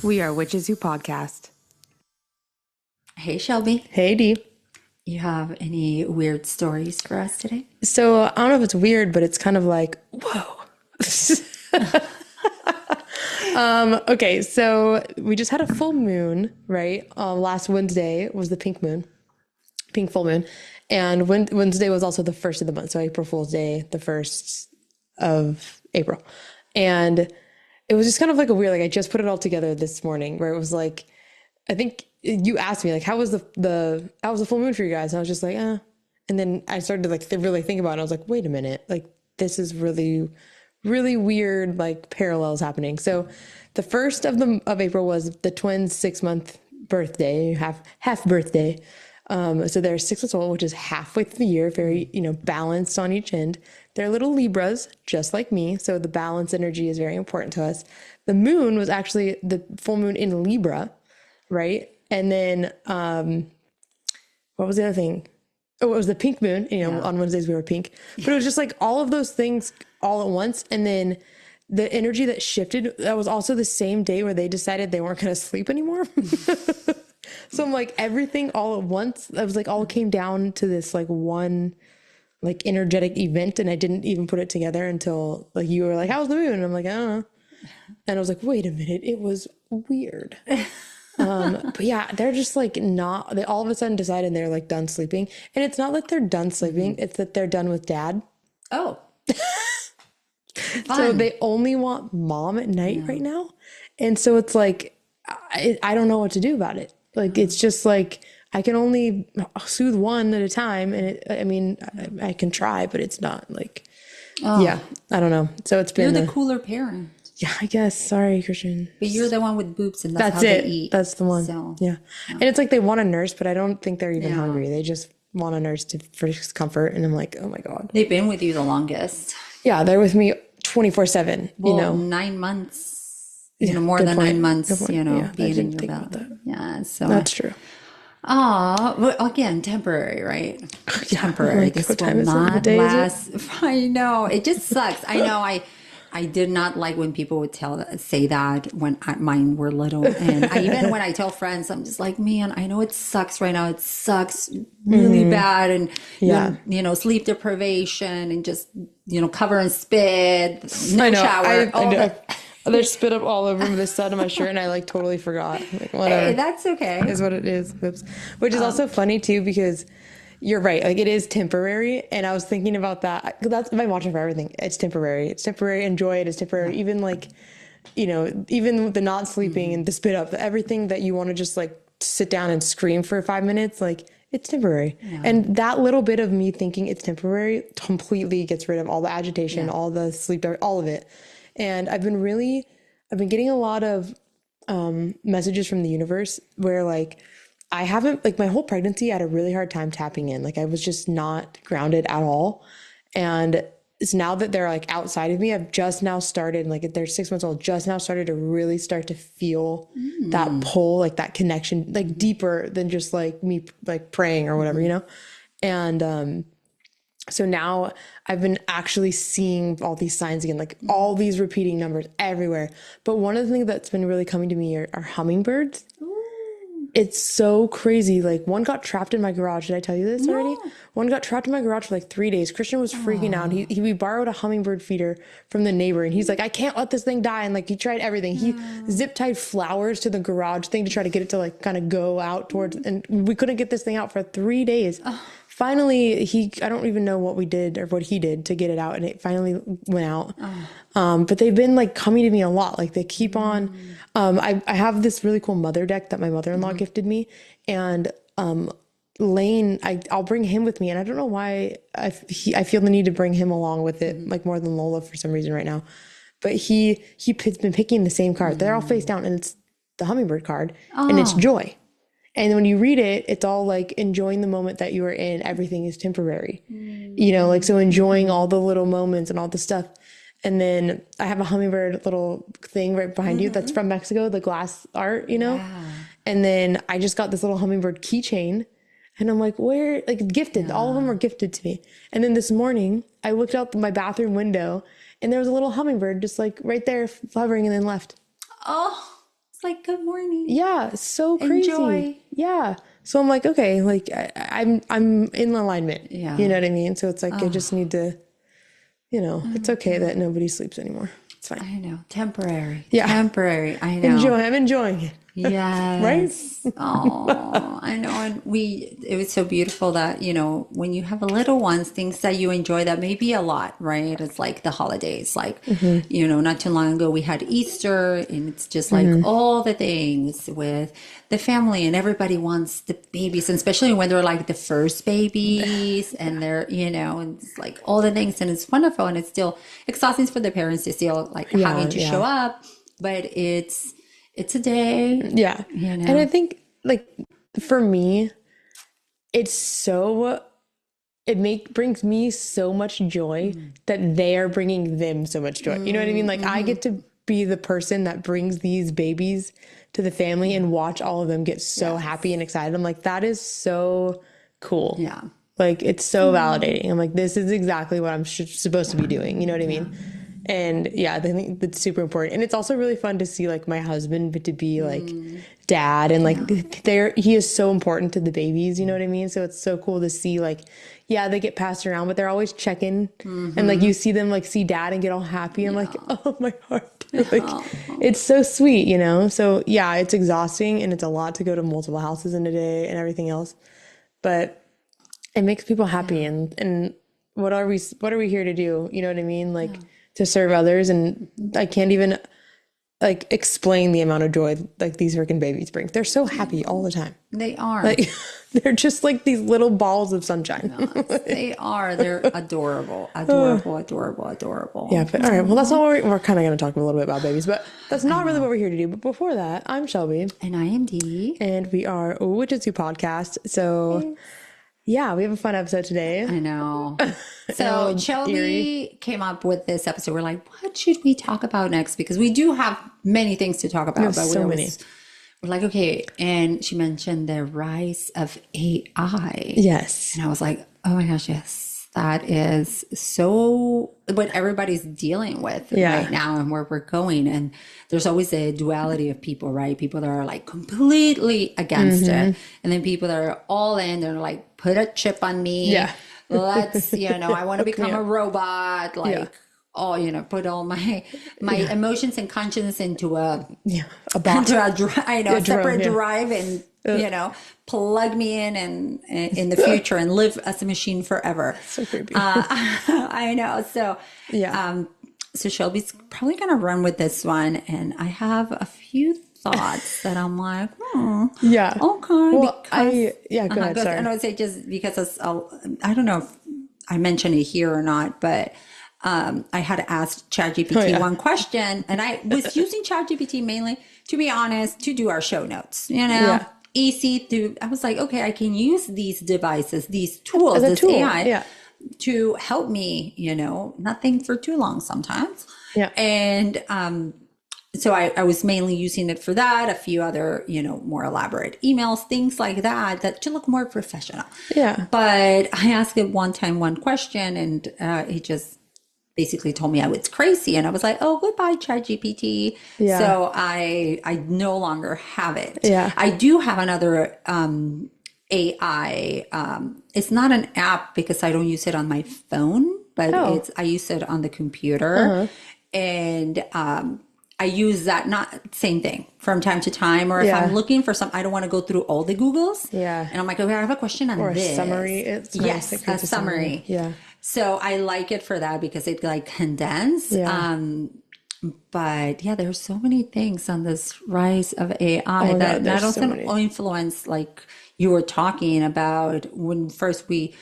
We are Witches Who Podcast. Hey, Shelby. Hey, Dee. You have any weird stories for us today? So I don't know if it's weird, but it's kind of like, whoa. Okay, so we just had a full moon, right? Last Wednesday was the pink moon, pink full moon. And Wednesday was also the first of the month. So April Fool's Day, the 1st of April. And it was just kind of like a weird, like I just put it all together this morning where it was like, I think you asked me like, how was how was the full moon for you guys? And I was just like, And then I started to like really think about it. And I was like, wait a minute, like this is really, really weird, like parallels happening. So the 1st of April was the twins' 6-month birthday, half birthday. So they're 6 months old, which is halfway through the year, very, balanced on each end. They're little Libras, just like me. So the balance energy is very important to us. The moon was actually the full moon in Libra, right? And then, what was the other thing? Oh, it was the pink moon. On Wednesdays we were pink, but it was just like all of those things all at once. And then the energy that shifted, that was also the same day where they decided they weren't going to sleep anymore. So I'm like, everything all at once, I was like, all came down to this like one like energetic event. And I didn't even put it together until like you were like, how's the moon? And I'm like, I don't know. And I was like, wait a minute, it was weird. But yeah, they're just like they all of a sudden decided they're like done sleeping. And it's not that they're done sleeping, it's that they're done with dad. Oh. So they only want mom at night right now. And so it's like, I don't know what to do about it. Like, it's just like, I can only soothe one at a time. And I can try, but it's not like, I don't know. So it's been. You're the cooler parent. Yeah, I guess. Sorry, Christian. But you're the one with boobs and that's how it. They eat. That's the one. So, yeah. And it's like they want a nurse, but I don't think they're even hungry. They just want a nurse for comfort. And I'm like, oh my God. They've been with you the longest. Yeah, they're with me 24/7, Well, 9 months. More than 9 months, being in your belly. Yeah, so that's true. Well, again, temporary, right? Yeah, Temporary. like, this will not last. I know. It just sucks. I know. I did not like when people would say that when mine were little. And even when I tell friends, I'm just like, man, I know it sucks right now. It sucks really bad. And, sleep deprivation and just, cover and spit, no shower. I know. There's spit up all over the side of my shirt and I like totally forgot. Like, whatever. Hey, that's okay. Is what it is. Oops. Which is also funny too, because you're right. Like, it is temporary. And I was thinking about that. That's my mantra for everything. It's temporary. It's temporary. Enjoy it. It's temporary. Even like, even the not sleeping and the spit up, everything that you want to just like sit down and scream for 5 minutes, like it's temporary. Yeah. And that little bit of me thinking it's temporary completely gets rid of all the agitation, all the sleep, all of it. And I've been getting a lot of messages from the universe where like, I haven't, like my whole pregnancy, I had a really hard time tapping in. Like I was just not grounded at all. And it's now that they're like outside of me, I've just now started, like they're 6 months old, just now started to really start to feel that pull, like that connection, like deeper than just like me like praying or whatever, And so now I've been actually seeing all these signs again, like all these repeating numbers everywhere. But one of the things that's been really coming to me are hummingbirds. It's so crazy. Like one got trapped in my garage. Did I tell you this already? One got trapped in my garage for like 3 days. Christian was freaking out. We borrowed a hummingbird feeder from the neighbor and he's like, I can't let this thing die. And like, he tried everything. He zip tied flowers to the garage thing to try to get it to like kind of go out towards, and we couldn't get this thing out for 3 days. Finally, I don't even know what we did or what he did to get it out. And it finally went out. But they've been like coming to me a lot. Like they keep on, I have this really cool mother deck that my mother-in-law gifted me. And, Lane, I'll bring him with me. And I don't know why I feel the need to bring him along with it, like more than Lola for some reason right now. But he's been picking the same card. They're all face down and it's the hummingbird card and it's joy. And when you read it, it's all like enjoying the moment that you are in. Everything is temporary, like, so enjoying all the little moments and all the stuff. And then I have a hummingbird little thing right behind you that's from Mexico, the glass art, Yeah. And then I just got this little hummingbird keychain and I'm like, where, like gifted, all of them were gifted to me. And then this morning I looked out my bathroom window and there was a little hummingbird just like right there hovering and then left. Oh, It's like, good morning. Yeah, so crazy. Enjoy. Yeah. So I'm like, okay, like I'm in alignment. Yeah. You know what I mean? So it's like I just need to, it's okay that nobody sleeps anymore. It's fine. I know. Temporary. Yeah. Temporary. I know. I'm enjoying it. Yes. Right? Oh, I know. And it was so beautiful that, when you have a little ones, things that you enjoy that may be a lot, right? It's like the holidays, like, not too long ago we had Easter, and it's just like all the things with the family, and everybody wants the babies, and especially when they're like the first babies and they're, and it's like all the things, and it's wonderful, and it's still exhausting for the parents to still like having to show up, but it's a day. Yeah. And I think like for me, brings me so much joy that they are bringing them so much joy. You know what I mean? Like I get to be the person that brings these babies to the family and watch all of them get so happy and excited. I'm like, that is so cool. Yeah. Like it's so validating. I'm like, this is exactly what I'm supposed to be doing. You know what I mean? And I think that's super important. And it's also really fun to see like my husband to be like dad, and like he is so important to the babies, you know what I mean? So it's so cool to see like, they get passed around, but they're always checking, and like you see them like see dad and get all happy. I'm like, oh my heart. Like it's so sweet, So it's exhausting, and it's a lot to go to multiple houses in a day and everything else, but it makes people happy. And what are we here to do? You know what I mean? Like to serve others. And I can't even like explain the amount of joy like these freaking babies bring. They're so happy all the time. They are. Like they're just like these little balls of sunshine. They are. They're adorable. Adorable. Yeah, but all right. Well, that's not what we're kind of going to talk a little bit about babies, but that's not really what we're here to do. But before that, I'm Shelby. And I am Dee. And we are a Witches Who podcast. So yeah, we have a fun episode today. I know. So Shelby came up with this episode. We're like, what should we talk about next? Because we do have many things to talk about. But we're like, okay. And she mentioned the rise of AI. Yes. And I was like, oh my gosh, yes. That is so what everybody's dealing with right now and where we're going. And there's always a duality of people, right? People that are like completely against it. And then people that are all in, they're like, put a chip on me. Yeah. Let's, I want to become a robot. Like, put all my emotions and conscience into a box. A separate drive, and plug me in the future and live as a machine forever. So creepy. I know. So so Shelby's probably gonna run with this one, and I have a few thoughts that I'm like, yeah, okay. Well, go ahead. Sorry. And I would say just because I don't know if I mentioned it here or not, but I had asked ChatGPT one question, and I was using ChatGPT mainly, to be honest, to do our show notes, easy to, I was like, okay, I can use these devices, these tools, this AI to help me, nothing for too long sometimes. Yeah. And, so I was mainly using it for that, a few other, more elaborate emails, things like that to look more professional. Yeah. But I asked it one question, and it just basically told me I was crazy. And I was like, oh, goodbye, ChatGPT. Yeah. So I no longer have it. Yeah. I do have another AI. It's not an app because I don't use it on my phone, but I use it on the computer. And I use that, not same thing, from time to time, or if I'm looking for I don't want to go through all the Googles. Yeah. And I'm like, okay, I have a question on or this. A summary. It's nice. Yes, a summary. Yeah. So I like it for that because it like condense. Yeah. But there's so many things on this rise of AI that also influence, like you were talking about when first we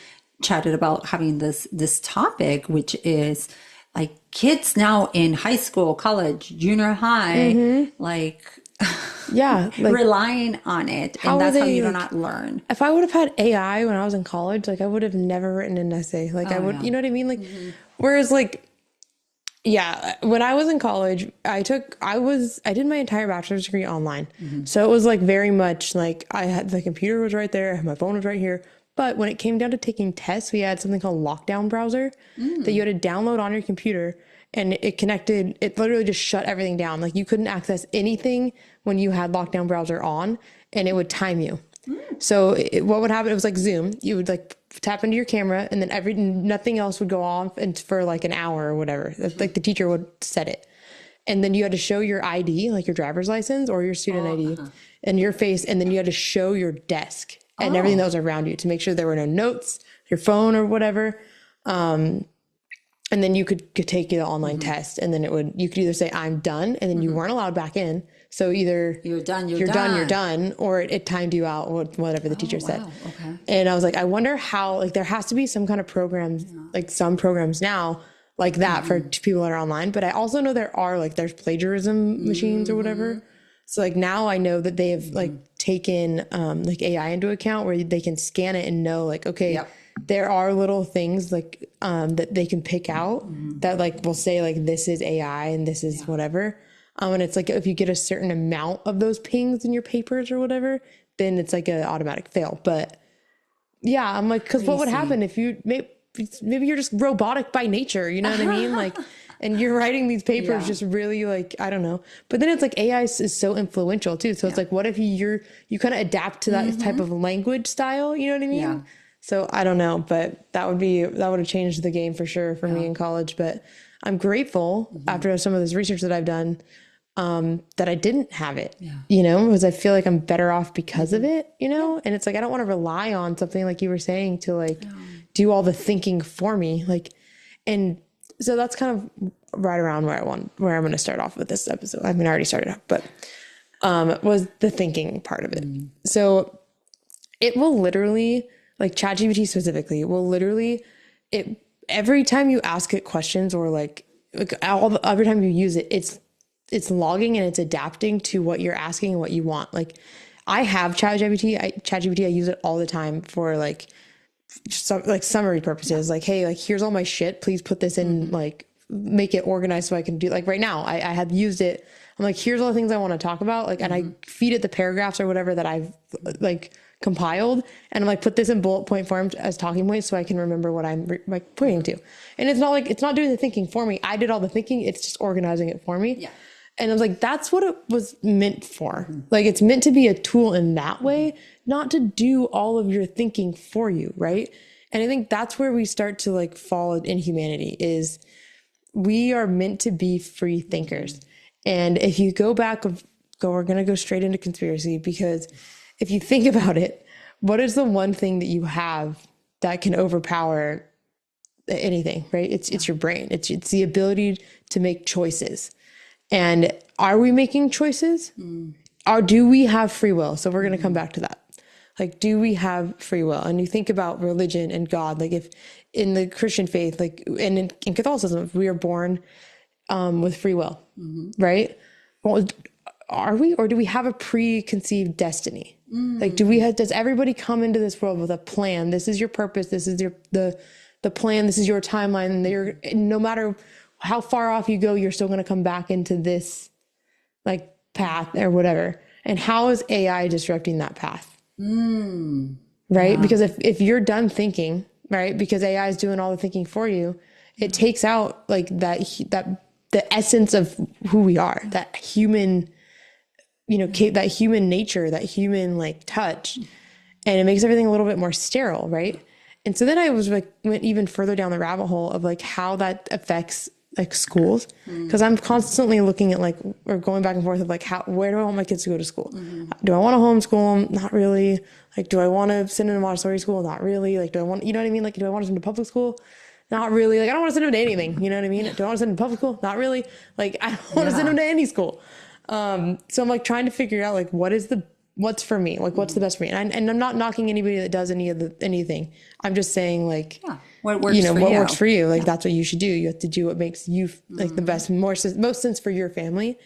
chatted about having this topic, which is like kids now in high school, college, junior high, like relying on it. And that's how you do not learn. If I would have had AI when I was in college, like I would have never written an essay. Like I would, you know what I mean? Like, whereas like, when I was in college, I did my entire bachelor's degree online. So it was like very much like I had the computer was right there. My phone was right here. But when it came down to taking tests, we had something called Lockdown Browser that you had to download on your computer. and it literally just shut everything down. Like you couldn't access anything when you had lockdown browser on, and it would time you. So what would happen? It was like Zoom. You would like tap into your camera, and then nothing else would go on and for like an hour or whatever. Like the teacher would set it. And then you had to show your ID, like your driver's license or your student ID, and your face. And then you had to show your desk and everything that was around you to make sure there were no notes, your phone or whatever. And then you could take the online test, and then you could either say, I'm done, and then you weren't allowed back in. So either you're done, or it timed you out, or whatever the teacher said. Okay. And I was like, I wonder how, like, there has to be some kind of programs, like some programs now, like that for people that are online. But I also know there's plagiarism machines or whatever. So like now I know that they have like taken like AI into account where they can scan it and know like, okay, there are little things like that they can pick out that like will say like, this is AI and this is whatever. And it's like, if you get a certain amount of those pings in your papers or whatever, then it's like an automatic fail. But yeah, I'm like, because what would happen if maybe you're just robotic by nature, you know what I mean? Like, and you're writing these papers just really like, I don't know. But then it's like AI is so influential too. So it's like, what if you kind of adapt to that type of language style, you know what I mean? Yeah. So I don't know, but that would have changed the game for sure for me in college. But I'm grateful after some of this research that I've done, that I didn't have it, you know, because I feel like I'm better off because of it, you know? And it's like, I don't want to rely on something like you were saying to like do all the thinking for me. Like, and so that's kind of right around where I'm going to start off with this episode. I mean, I already started off, but, was the thinking part of it. So it will literally, like ChatGPT specifically, every time you ask it questions or every time you use it, it's logging and it's adapting to what you're asking and what you want. Like I have ChatGPT. I use it all the time for like summary purposes. Like, hey, like here's all my shit. Please put this in, like make it organized so I can do, like right now I have used it. I'm like, here's all the things I want to talk about. Like, and I feed it the paragraphs or whatever that I've like compiled, and I'm like, put this in bullet point form as talking points so I can remember what I'm like pointing to. And it's not doing the thinking for me. I did all the thinking. It's just organizing it for me. Yeah. And I was like, that's what it was meant for. Like, it's meant to be a tool in that way, not to do all of your thinking for you, right? And I think that's where we start to like fall in humanity, is we are meant to be free thinkers. And if you go back, we're going to go straight into conspiracy, because if you think about it, what is the one thing that you have that can overpower anything, right? It's your brain. It's the ability to make choices. And are we making choices? Or do we have free will? So we're going to come back to that. Like, do we have free will? And you think about religion and God, like if in the Christian faith, like, and in Catholicism, we are born with free will, right? Well, are we, or do we have a preconceived destiny? Like, does everybody come into this world with a plan? This is your purpose. This is the plan. This is your timeline. And no matter how far off you go, you're still going to come back into this like path or whatever. And how is AI disrupting that path? Right? Because if you're done thinking, right, because AI is doing all the thinking for you, it takes out like that the essence of who we are, that human, that human nature, that human like touch, and it makes everything a little bit more sterile, right? And so then I was like, went even further down the rabbit hole of like how that affects like schools, because I'm constantly looking at like, or going back and forth of like, where do I want my kids to go to school? Do I want to homeschool them? Not really. Like, do I want to send them to Montessori school? Not really. Like, do I want, you know what I mean? Like, do I want to send them to public school? Not really. Like, I don't want to send them to anything. You know what I mean? Do I want to send them to public school? Not really. Like, I don't want to send them to any school. So I'm like trying to figure out like, what's for me? Like, what's the best for me? And I'm not knocking anybody that does anything. I'm just saying like, what works for you. Like, that's what you should do. You have to do what makes you like the best, most sense for your family.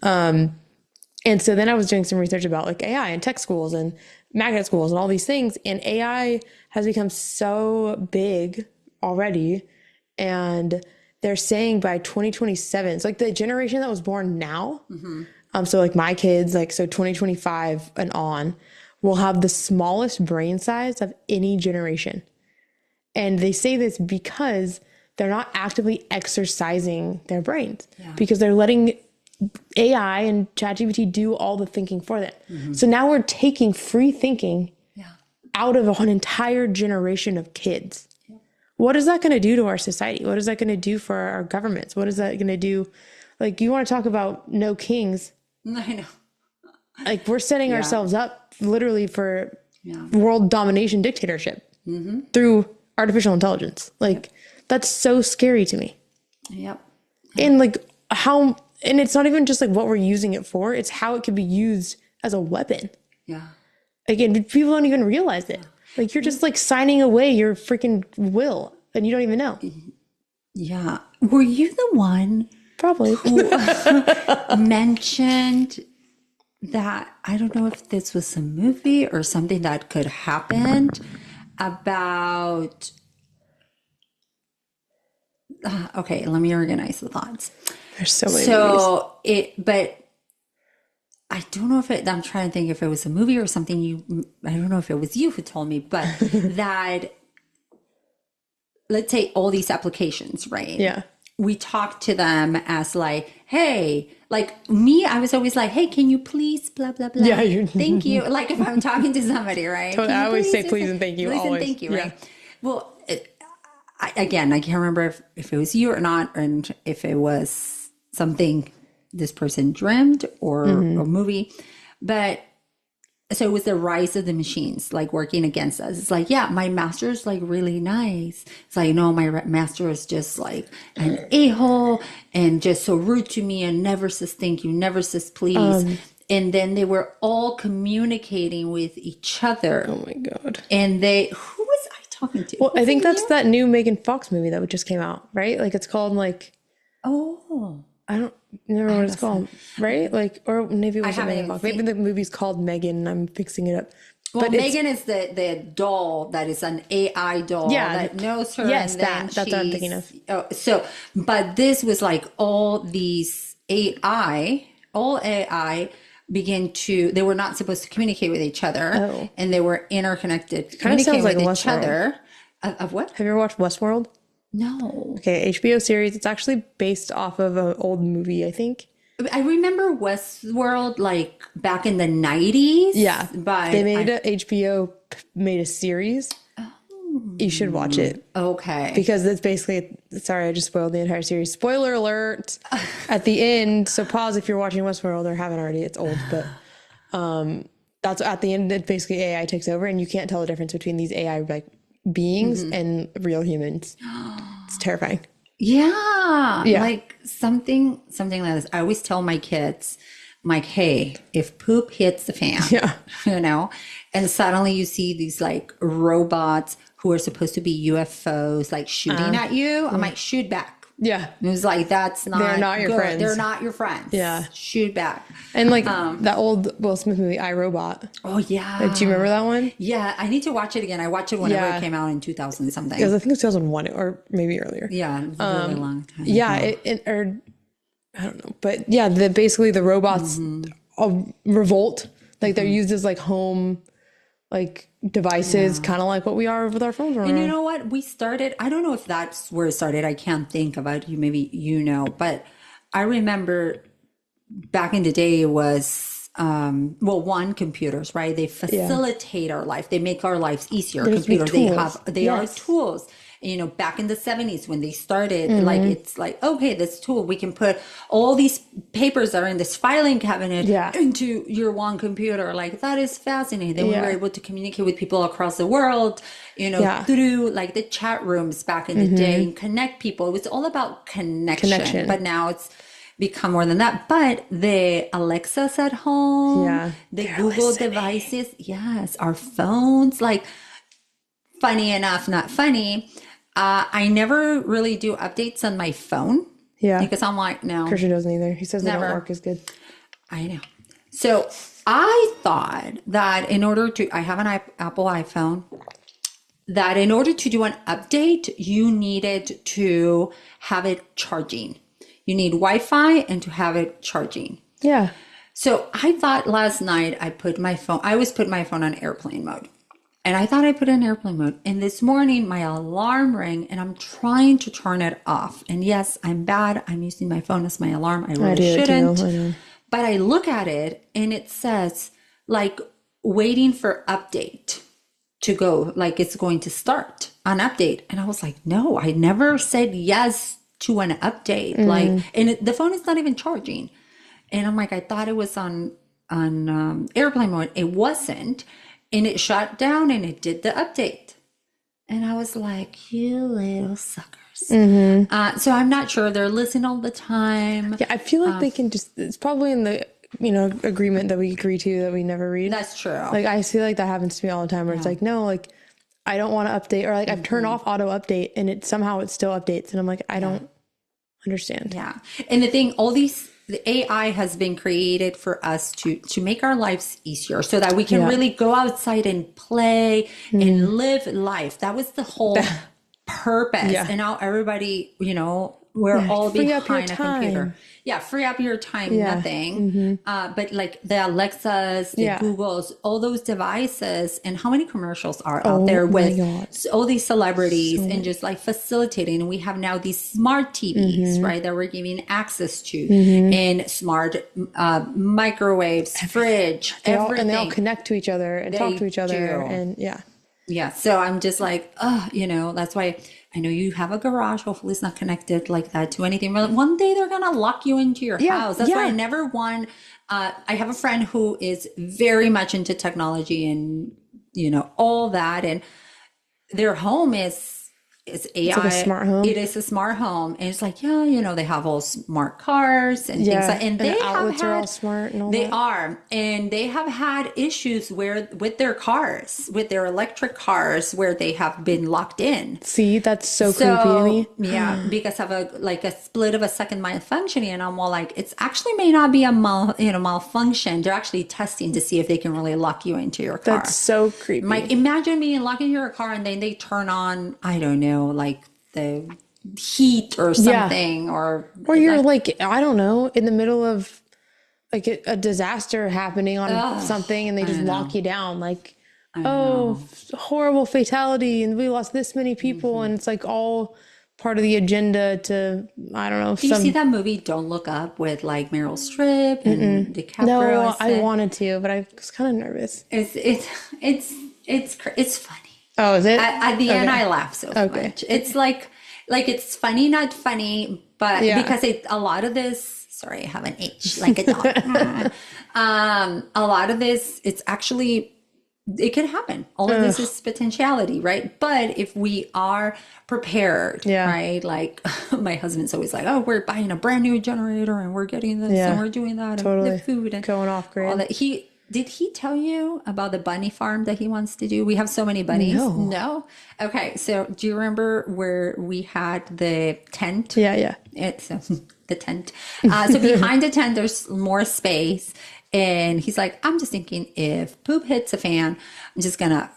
And so then I was doing some research about like AI and tech schools and magnet schools and all these things. And AI has become so big already. And they're saying by 2027, it's like the generation that was born now. So like my kids, like, so 2025 and on, will have the smallest brain size of any generation. And they say this because they're not actively exercising their brains because they're letting AI and ChatGPT do all the thinking for them. So now we're taking free thinking out of an entire generation of kids. What is that going to do to our society? What is that going to do for our governments? What is that going to do? Like, you want to talk about no kings? I know. Like, we're setting ourselves up literally for world domination dictatorship through artificial intelligence. Like, that's so scary to me. Yep. And like and it's not even just like what we're using it for, it's how it could be used as a weapon. Yeah. Again, people don't even realize it. Like, you're just like signing away your freaking will and you don't even know. Yeah. Were you the one Probably who mentioned that, I don't know if this was a movie or something that could happen about, okay, let me organize the thoughts. There's so many movies. But I don't know if I'm trying to think if it was a movie or something I don't know if it was you who told me, but that, let's say all these applications, right? Yeah. We talk to them as like, hey, like me, I was always like, hey, can you please blah, blah, blah. Yeah, thank you. Like if I'm talking to somebody, right? Totally. I always say please and thank you. Please Always. and thank you, right? Well, I can't remember if it was you or not, and if it was something this person dreamed or a movie. But so it was the rise of the machines, like working against us. It's like, yeah, my master is like really nice. It's like, no, my master is just like an a-hole and just so rude to me and never says thank you, never says please. And then they were all communicating with each other. Oh my God. And who was I talking to? Well, I think that's that new Megan Fox movie that just came out, right? Like, it's called like, I don't remember what it's called, right? Like, or maybe it wasn't Megan Fox. Maybe the movie's called Megan. I'm fixing it up. Well, but Megan is the doll that is an AI doll that knows her. Yes, and then that's what I'm thinking of. But this was like all AI they were not supposed to communicate with each other, and they were interconnected, communicating with each other. Of what? Have you ever watched Westworld? No. Okay, HBO series. It's actually based off of an old movie, I think. I remember Westworld like back in the 90s. Yeah, but they made HBO made a series. You should watch it. Okay. Because it's basically, sorry, I just spoiled the entire series. Spoiler alert at the end. So pause if you're watching Westworld or haven't already. It's old, but that's at the end. It basically AI takes over, and you can't tell the difference between these AI like beings and real humans. It's terrifying. Yeah. Like something like this. I always tell my kids, I'm like, hey, if poop hits the fan, and suddenly you see these like robots who are supposed to be UFOs, like shooting at you, I'm like, shoot back. Yeah. It was like, they're not your friends. They're not your friends. Yeah. Shoot back. And like that old Will Smith movie, I, Robot. Oh, yeah. Like, do you remember that one? Yeah. I need to watch it again. I watched it whenever it came out in 2000 something. I think it was 2001 or maybe earlier. Yeah. It was a really long time. Yeah. I don't know. But yeah, basically the robots revolt. Like they're used as like home like devices, kind of like what we are with our phones right now. And you know what? We started, I don't know if that's where it started. I can't think about you. Maybe but I remember back in the day it was, computers, right? They facilitate our life. They make our lives easier. Computers, they are tools. Back in the 70s when they started, like, it's like, okay, this tool, we can put all these papers that are in this filing cabinet into your one computer. Like, that is fascinating. Then we were able to communicate with people across the world, through like the chat rooms back in the day and connect people. It was all about connection. But now it's become more than that. But the Alexas at home, the Google devices, our phones, like, funny enough, not funny. I never really do updates on my phone. Yeah. Because I'm like, no. Christian doesn't either. He says they don't work as good. I know. So I thought that I have an Apple iPhone, that in order to do an update, you needed to have it charging. You need Wi-Fi and to have it charging. Yeah. So I thought last night I always put my phone on airplane mode. And I thought I put it in airplane mode. And this morning, my alarm rang and I'm trying to turn it off. And yes, I'm bad. I'm using my phone as my alarm. I really shouldn't. I know. But I look at it and it says, like, waiting for update to go, like it's going to start an update. And I was like, no, I never said yes to an update. Like, and the phone is not even charging. And I'm like, I thought it was on airplane mode. It wasn't. And it shut down and it did the update. And I was like, you little suckers. So I'm not sure. They're listening all the time. Yeah, I feel like they can just, it's probably in the, agreement that we agree to that we never read. That's true. Like, I feel like that happens to me all the time where it's like, no, like, I don't want to update, or like I've turned off auto update and it still updates. And I'm like, I don't understand. Yeah. And the thing, the AI has been created for us to make our lives easier so that we can really go outside and play and live life. That was the whole purpose. And now everybody, we're all behind a computer. Yeah, free up your time, nothing. But like the Alexas, the Googles, all those devices, and how many commercials are out there with all these celebrities and just like facilitating. And we have now these smart TVs, right, that we're giving access to, and smart microwaves, fridge, everything. And they all connect to each other and talk to each other. And yeah. So I'm just like, that's why I know you have a garage. Hopefully it's not connected like that to anything. But one day they're going to lock you into your house. That's why I never want, I have a friend who is very much into technology and, all that. And their home is AI. It's like a smart home. It is a smart home. And it's like, they have all smart cars and things like, and the outlets are all smart and all they that. are. And they have had issues with their cars, with their electric cars, where they have been locked in. See, that's so creepy to me. Yeah, because of a split of a second malfunctioning. And I'm all like, it's actually may not be a malfunction. They're actually testing to see if they can really lock you into your car. That's so creepy. Like, imagine being locked into your car and then they turn on, I don't know, like the heat or something, or you're like, I don't know, in the middle of like a disaster happening on something and they just lock you down, like, horrible fatality and we lost this many people, and it's like all part of the agenda to, I don't know. Do you see that movie Don't Look Up with like Meryl Streep and DiCaprio? No, I wanted to, but I was kind of nervous. It's funny. Oh, is it? At the end, I laugh so much. It's like it's funny, not funny, but because a lot of this, sorry, I have an H, like a dog. A lot of this, it's actually, it can happen. All of this is potentiality, right? But if we are prepared, right? Like my husband's always like, oh, we're buying a brand new generator and we're getting this and we're doing that and the food and going off grid. All that. Did he tell you about the bunny farm that he wants to do? We have so many bunnies. No? Okay. So do you remember where we had the tent? Yeah. It's the tent. So behind the tent, there's more space. And he's like, I'm just thinking if poop hits a fan, I'm just gonna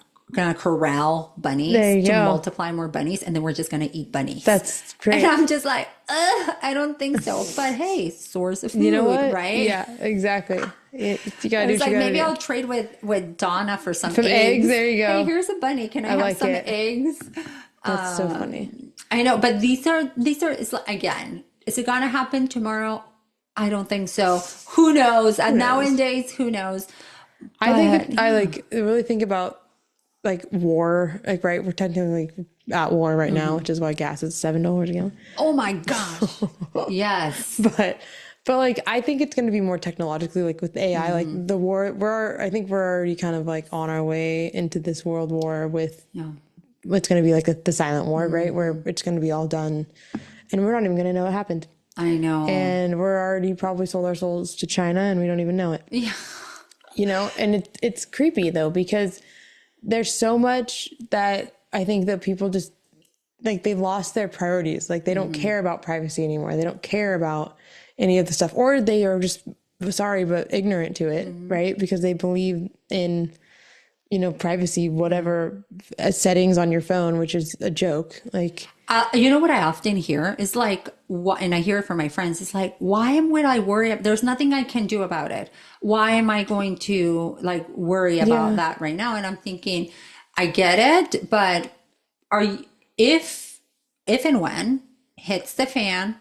corral bunnies to multiply more bunnies, and then we're just gonna eat bunnies. That's great. And I'm just like, I don't think so. But hey, source of food, you know what? right? Yeah, exactly. You gotta do. It's like maybe I'll trade with Donna for some eggs. There you go. Hey, here's a bunny. Can I have like some eggs? That's so funny. I know, but these are. It's like, again, is it gonna happen tomorrow? I don't think so. Who knows? Nowadays, who knows? I really think about like war. Like, right, we're technically at war right now, which is why gas is $7 a gallon. Oh my gosh! Yes, but like I think it's going to be more technologically, like with AI, like the war. I think we're already kind of like on our way into this world war with what's going to be like the silent war, right? Where it's going to be all done, and we're not even going to know what happened. I know. And we're already probably sold our souls to China and we don't even know it. Yeah. And it's creepy though, because there's so much that I think that people just like, they lost their priorities. Like they don't care about privacy anymore. They don't care about any of the stuff, or they are just, sorry, but ignorant to it, right? Because they believe in, privacy, whatever settings on your phone, which is a joke. Like, what I often hear is like, and I hear it from my friends, it's like, why would I worry? There's nothing I can do about it. Why am I going to like worry about that right now? And I'm thinking, I get it, but are you, if and when hits the fan,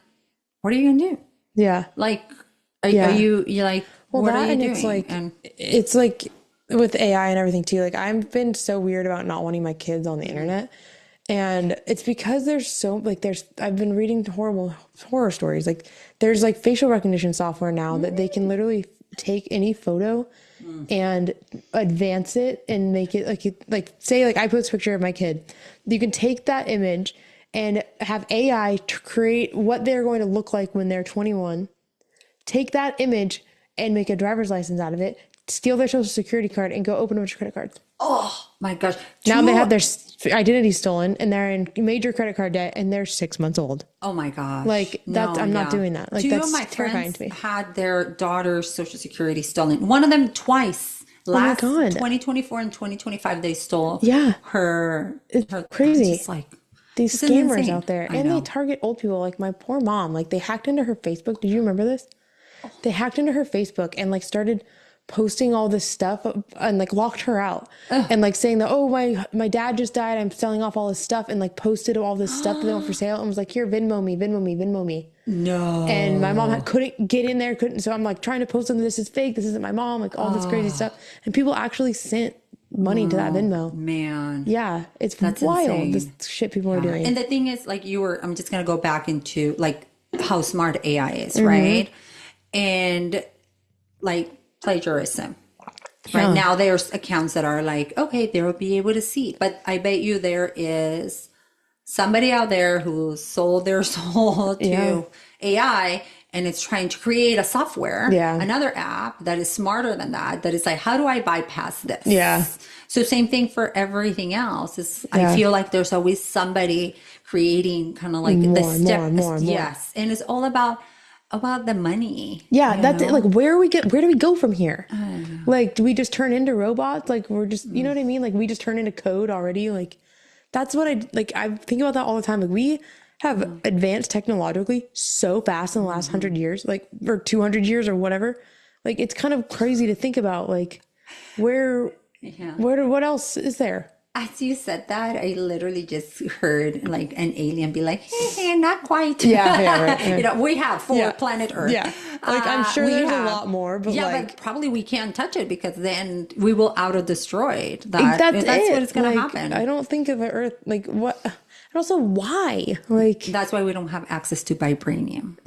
what are you gonna do? Yeah. Like, are Yeah. you like, Well, what that are you and doing? it's like with AI and everything too. Like I've been so weird about not wanting my kids on the internet. And it's because there's so like I've been reading horrible horror stories. Like there's like facial recognition software now that they can literally take any photo and advance it and make it like say like I post a picture of my kid. You can take that image and have AI to create what they're going to look like when they're 21. Take that image and make a driver's license out of it, steal their social security card, and go open a bunch of credit cards. Oh my gosh. Now they have their identity stolen and they're in major credit card debt and they're 6 months old. Oh my gosh. Like that's, I'm not doing that. Like Two that's of my terrifying friends to me. had their daughter's social security stolen. One of them twice. Last God. 2024 and 2025, they stole Yeah. her. It's her, crazy. Just like, These this is scammers insane. out there. I And they know. target old people. Like my poor mom. Like they hacked into her Facebook. Did you remember this? They hacked into her Facebook and like started posting all this stuff and like locked her out. And like saying that, oh, my dad just died. I'm selling off all this stuff, and like posted all this stuff that they want for sale and was like, here, Venmo me, Venmo me, Venmo me. No. And my mom couldn't get in there, so I'm like trying to post something. This is fake. This isn't my mom. Like all this crazy stuff. And people actually sent money to that Venmo. Man. Yeah, it's That's wild. insane. This shit people are doing. And the thing is, like I'm just going to go back into like how smart AI is, right? And like plagiarism. Right now, there's accounts that are like, okay, they will be able to see. But I bet you there is somebody out there who sold their soul to AI, and it's trying to create a software, another app that is smarter than that is like, how do I bypass this? Yeah. So same thing for everything else. I feel like there's always somebody creating kind of like more. Yes. And it's all about the money. Yeah, that's it. Like where do we go from here? Like do we just turn into robots? Like we're just, you know what I mean? Like we just turn into code already. Like that's what I think about that all the time. Like we have advanced technologically so fast in the last 100 years, like or 200 years or whatever. Like it's kind of crazy to think about like what else is there? As you said that, I literally just heard like an alien be like, hey, not quite. Yeah, right. We have for planet Earth. Yeah. Like I'm sure there's a lot more, but but probably we can't touch it because then we will auto-destroy it. That's what is going to like, happen. I don't think of the Earth like what, and also why? Like that's why we don't have access to vibranium.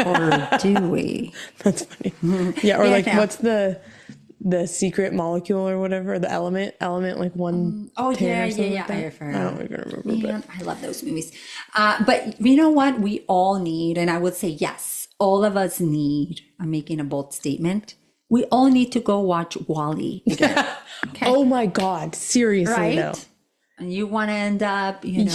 Or do we? That's funny. Yeah, or what's the secret molecule or whatever, the element like 110 or something like that. I don't even remember. Man, I love those movies. But you know what? We all need, and I would say yes, all of us need, I'm making a bold statement, we all need to go watch Wall-E again. Okay? Oh my God, seriously though. And you want to end up, you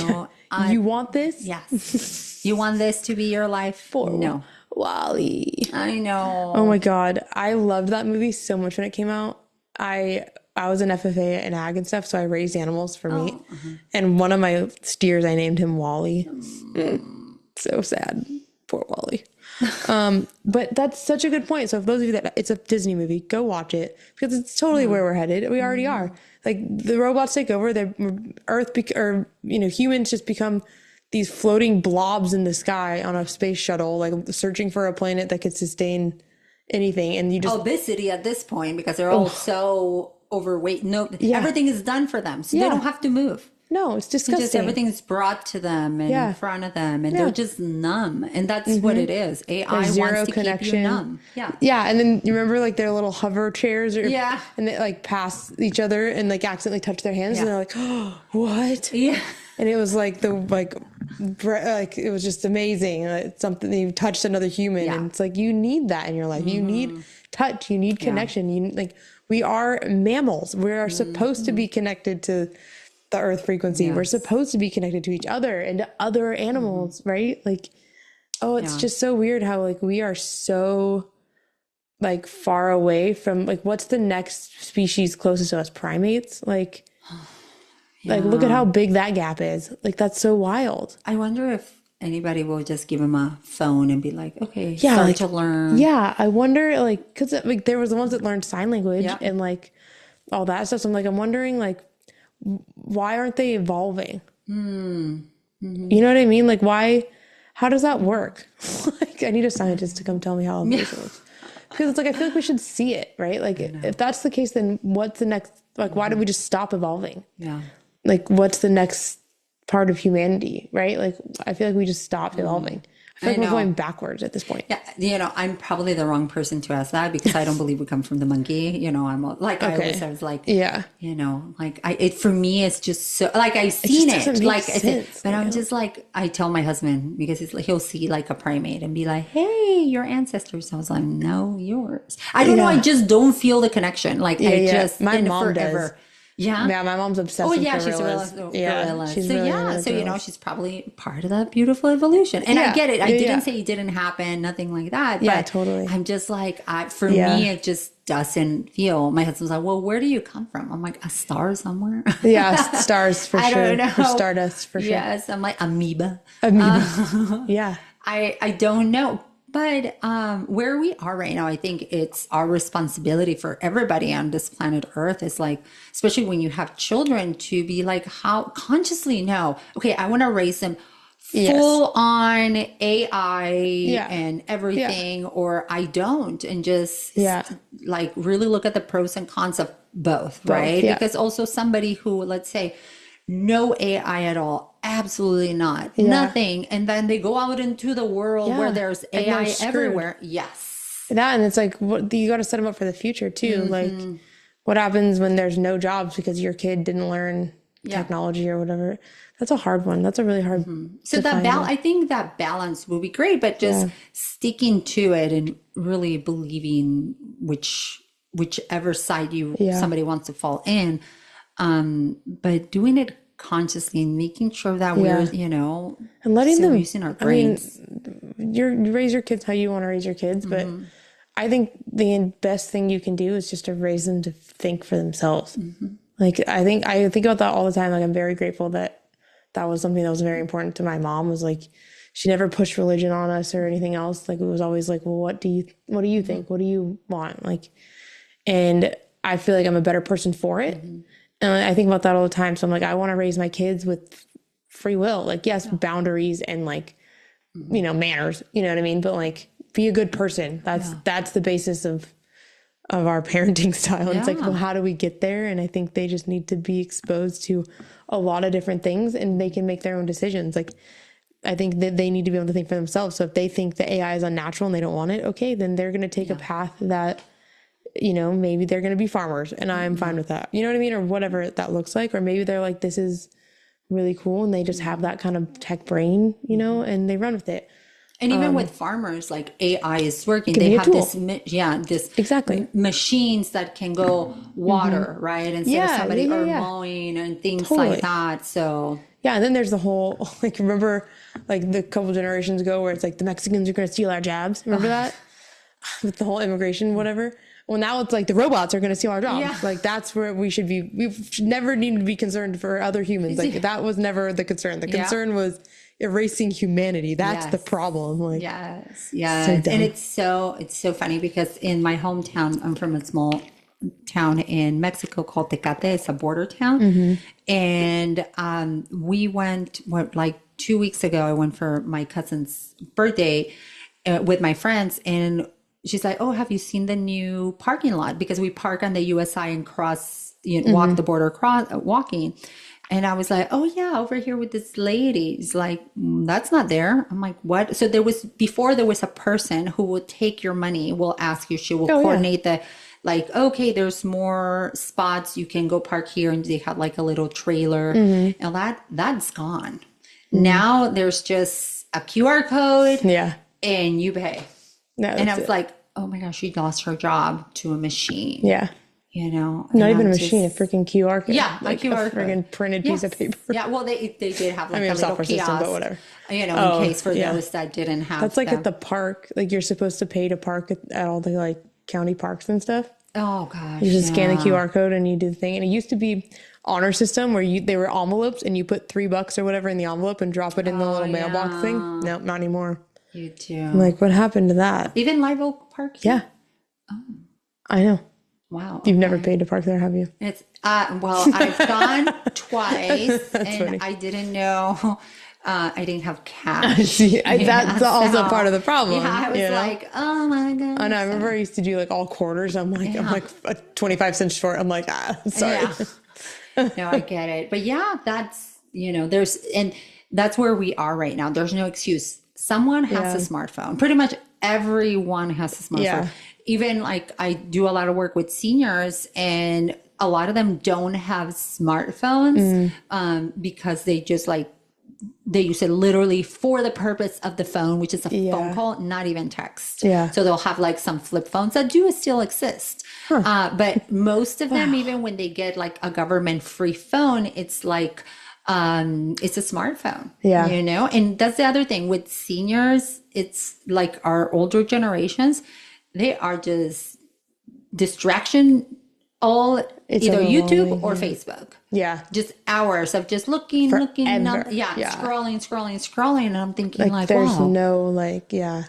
want this? Yes. You want this to be your life? No. Wall-E. I know. Oh my God. I loved that movie so much when it came out. I was an FFA and ag and stuff, so I raised animals for meat. And one of my steers, I named him Wall-E. So sad. Poor Wall-E. But that's such a good point. So if those of you that it's a Disney movie, go watch it because it's totally where we're headed. We already are. Like the robots take over, humans just become these floating blobs in the sky on a space shuttle, like searching for a planet that could sustain anything. And you just obesity at this point because they're all so overweight. No, everything is done for them, so they don't have to move. No, it's disgusting. Just everything is brought to them and in front of them, and they're just numb. And that's what it is. AI wants to keep you numb. Yeah. Yeah, and then you remember like their little hover chairs, and they like pass each other and like accidentally touch their hands, and they're like, oh, what? Yeah. And it was like it was just amazing. It's something you touched another human, and it's like you need that in your life. You need touch. You need connection. We are mammals. We are supposed to be connected to the earth frequency. Yes. We're supposed to be connected to each other and to other animals, right? Like, it's just so weird how like we are so like far away from like what's the next species closest to us? Primates? Like look at how big that gap is. Like that's so wild. I wonder if anybody will just give him a phone and be like, okay, start to learn. Yeah, I wonder like because like there was the ones that learned sign language and like all that stuff. So I'm wondering like why aren't they evolving? You know what I mean? Like, why, how does that work? Like, I need a scientist to come tell me how evolution works. Because it's like, I feel like we should see it, right? Like, if that's the case, then what's the next, like, why did we just stop evolving? Yeah. Like, what's the next part of humanity, right? Like, I feel like we just stopped evolving. I feel like we're going backwards at this point. Yeah, you know, I'm probably the wrong person to ask that because I don't believe we come from the monkey. You know, I'm like, I was like, yeah, you know, like it for me, it's just so like I've seen it, like I said, but I'm just like, I tell my husband because it's like, he'll see like a primate and be like, hey, your ancestors. I was like, no, yours. I don't know. I just don't feel the connection. Like I just, my mom forever. does. Yeah. Yeah, my mom's obsessed with gorillas. She's a gorilla. She's so really so you know, she's probably part of that beautiful evolution. And I get it. I didn't say it didn't happen, nothing like that. Yeah, but totally. I'm just like, for me, it just doesn't feel. My husband's like, well, where do you come from? I'm like, a star somewhere. Yeah, stars for I sure. don't know. Or stardust for sure. Yes, I'm like amoeba. Yeah. I don't know. But where we are right now, I think it's our responsibility for everybody on this planet Earth is like, especially when you have children, to be like, how consciously know, okay, I want to raise them full on AI and everything, or I don't, and just like really look at the pros and cons of both, right? Because also somebody who, let's say, no AI at all, absolutely not, nothing, and then they go out into the world where there's AI everywhere. Yes, that, and it's like, what, you got to set them up for the future too. Like, what happens when there's no jobs because your kid didn't learn technology or whatever? That's a hard one. That's a really hard. So that I think that balance will be great, but just sticking to it and really believing whichever side somebody wants to fall in. But doing it consciously and making sure that we're, you know, and letting them using our brains. I mean, you raise your kids how you want to raise your kids, but I think the best thing you can do is just to raise them to think for themselves. Like, I think about that all the time. Like, I'm very grateful that was something that was very important to my mom, was like, she never pushed religion on us or anything else. Like, it was always like, well, what do you think? What do you want? Like, and I feel like I'm a better person for it. And I think about that all the time. So I'm like, I want to raise my kids with free will. Like, yes, boundaries and like, you know, manners, you know what I mean? But like, be a good person. That's the basis of our parenting style. And it's like, well, how do we get there? And I think they just need to be exposed to a lot of different things and they can make their own decisions. Like, I think that they need to be able to think for themselves. So if they think the AI is unnatural and they don't want it, okay, then they're going to take a path that, you know, maybe they're going to be farmers and I'm fine with that. You know what I mean? Or whatever that looks like. Or maybe they're like, this is really cool. And they just have that kind of tech brain, you know, and they run with it. And even with farmers, like AI is working. They have this exactly machines that can go water, right? Instead of somebody mowing and things like that. So and then there's the whole, like, remember like the couple generations ago where it's like the Mexicans are going to steal our jobs. Remember that? With the whole immigration, whatever. Well, now it's like the robots are going to steal our jobs. Yeah. Like, that's where we should be. We should never need to be concerned for other humans. Like, that was never the concern. The concern was erasing humanity. That's the problem. Like, yes. And it's so funny because in my hometown, I'm from a small town in Mexico called Tecate. It's a border town. And we went, like 2 weeks ago, I went for my cousin's birthday with my friends, and she's like, oh, have you seen the new parking lot? Because we park on the USI and cross, walk the border walking. And I was like, oh yeah, over here with this lady. It's like, that's not there. I'm like, what? So before there was a person who will take your money, will ask you, she will coordinate the, like, okay, there's more spots, you can go park here. And they have like a little trailer. And that's gone. Now there's just a QR code and you pay. And I was like, oh my gosh, she lost her job to a machine. Yeah. You know, not even a machine, a freaking QR code. Yeah, like a QR code. A freaking printed piece of paper. Yeah, well, they did have like a little software kiosk, system, but whatever. You know, in case for those that didn't have. That's like at the park. Like, you're supposed to pay to park at all the like county parks and stuff. Oh gosh. You just scan the QR code and you do the thing. And it used to be honor system where they were envelopes and you put $3 or whatever in the envelope and drop it in the little mailbox thing. Nope, not anymore. You too. I'm like, what happened to that? Even Live Oak Park? Yeah. Oh. I know. Wow. You've never paid to park there, have you? It's well, I've gone twice, and funny. I didn't know. I didn't have cash. See, that's also part of the problem. Yeah, I was you know? like, oh my god. I know. I remember I used to do like all quarters. I'm like a 25 cents short. I'm like, sorry. Yeah. No, I get it. But yeah, that's and that's where we are right now. There's no excuse. Someone has a smartphone. Pretty much everyone has a smartphone. Yeah. Even like I do a lot of work with seniors, and a lot of them don't have smartphones because they just they use it literally for the purpose of the phone, which is a phone call, not even text. Yeah. So they'll have like some flip phones that do still exist. But most of them, even when they get like a government free phone, it's like, it's a smartphone, and that's the other thing with seniors. It's like our older generations, they are just distraction, it's either YouTube or Facebook. Yeah. Just hours of just looking, scrolling. And I'm thinking there's wow. no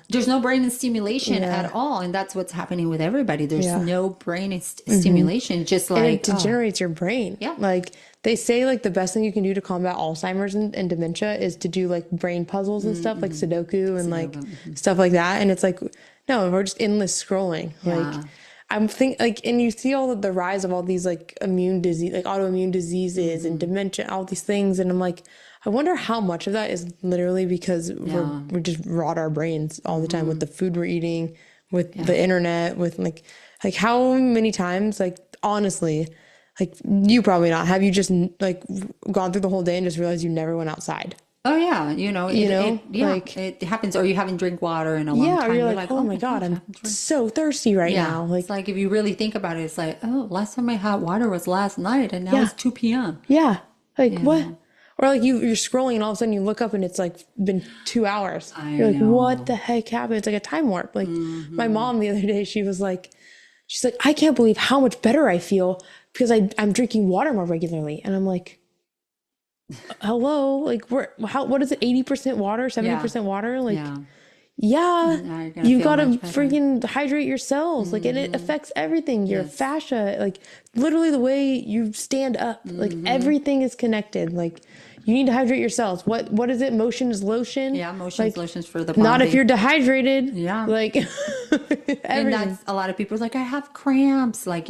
There's no brain stimulation at all. And that's what's happening with everybody. There's no brain stimulation. Just and it degenerates your brain. Yeah. Like they say the best thing you can do to combat Alzheimer's and dementia is to do brain puzzles and stuff like Sudoku and stuff like that. And it's no, we're just endless scrolling. Yeah. I'm thinking and you see all of the rise of all these immune disease, autoimmune diseases and dementia, all these things. And I'm like, I wonder how much of that is literally because we just rot our brains all the time with the food we're eating, with the internet, with how many times, honestly, you probably not, have you just gone through the whole day and just realized you never went outside? Oh yeah, it happens. Or you haven't drank water in a long time. Or you're like, oh my God, I'm so thirsty right now. It's if you really think about it, it's last time I had water was last night, and now it's 2 p.m. Yeah, what? Or you're scrolling and all of a sudden you look up and it's been 2 hours. You're what the heck happened? It's like a time warp. My mom the other day, she's like, I can't believe how much better I feel because I'm drinking water more regularly. And I'm like, hello, what is it, 80% water, 70% water? You've got to freaking hydrate your cells. And it affects everything, your fascia, literally the way you stand up, everything is connected. You need to hydrate your cells. What is it? Motion is lotion. Yeah, motion is lotion for the body. Not if you're dehydrated. Yeah. And that's a lot of people I have cramps, leg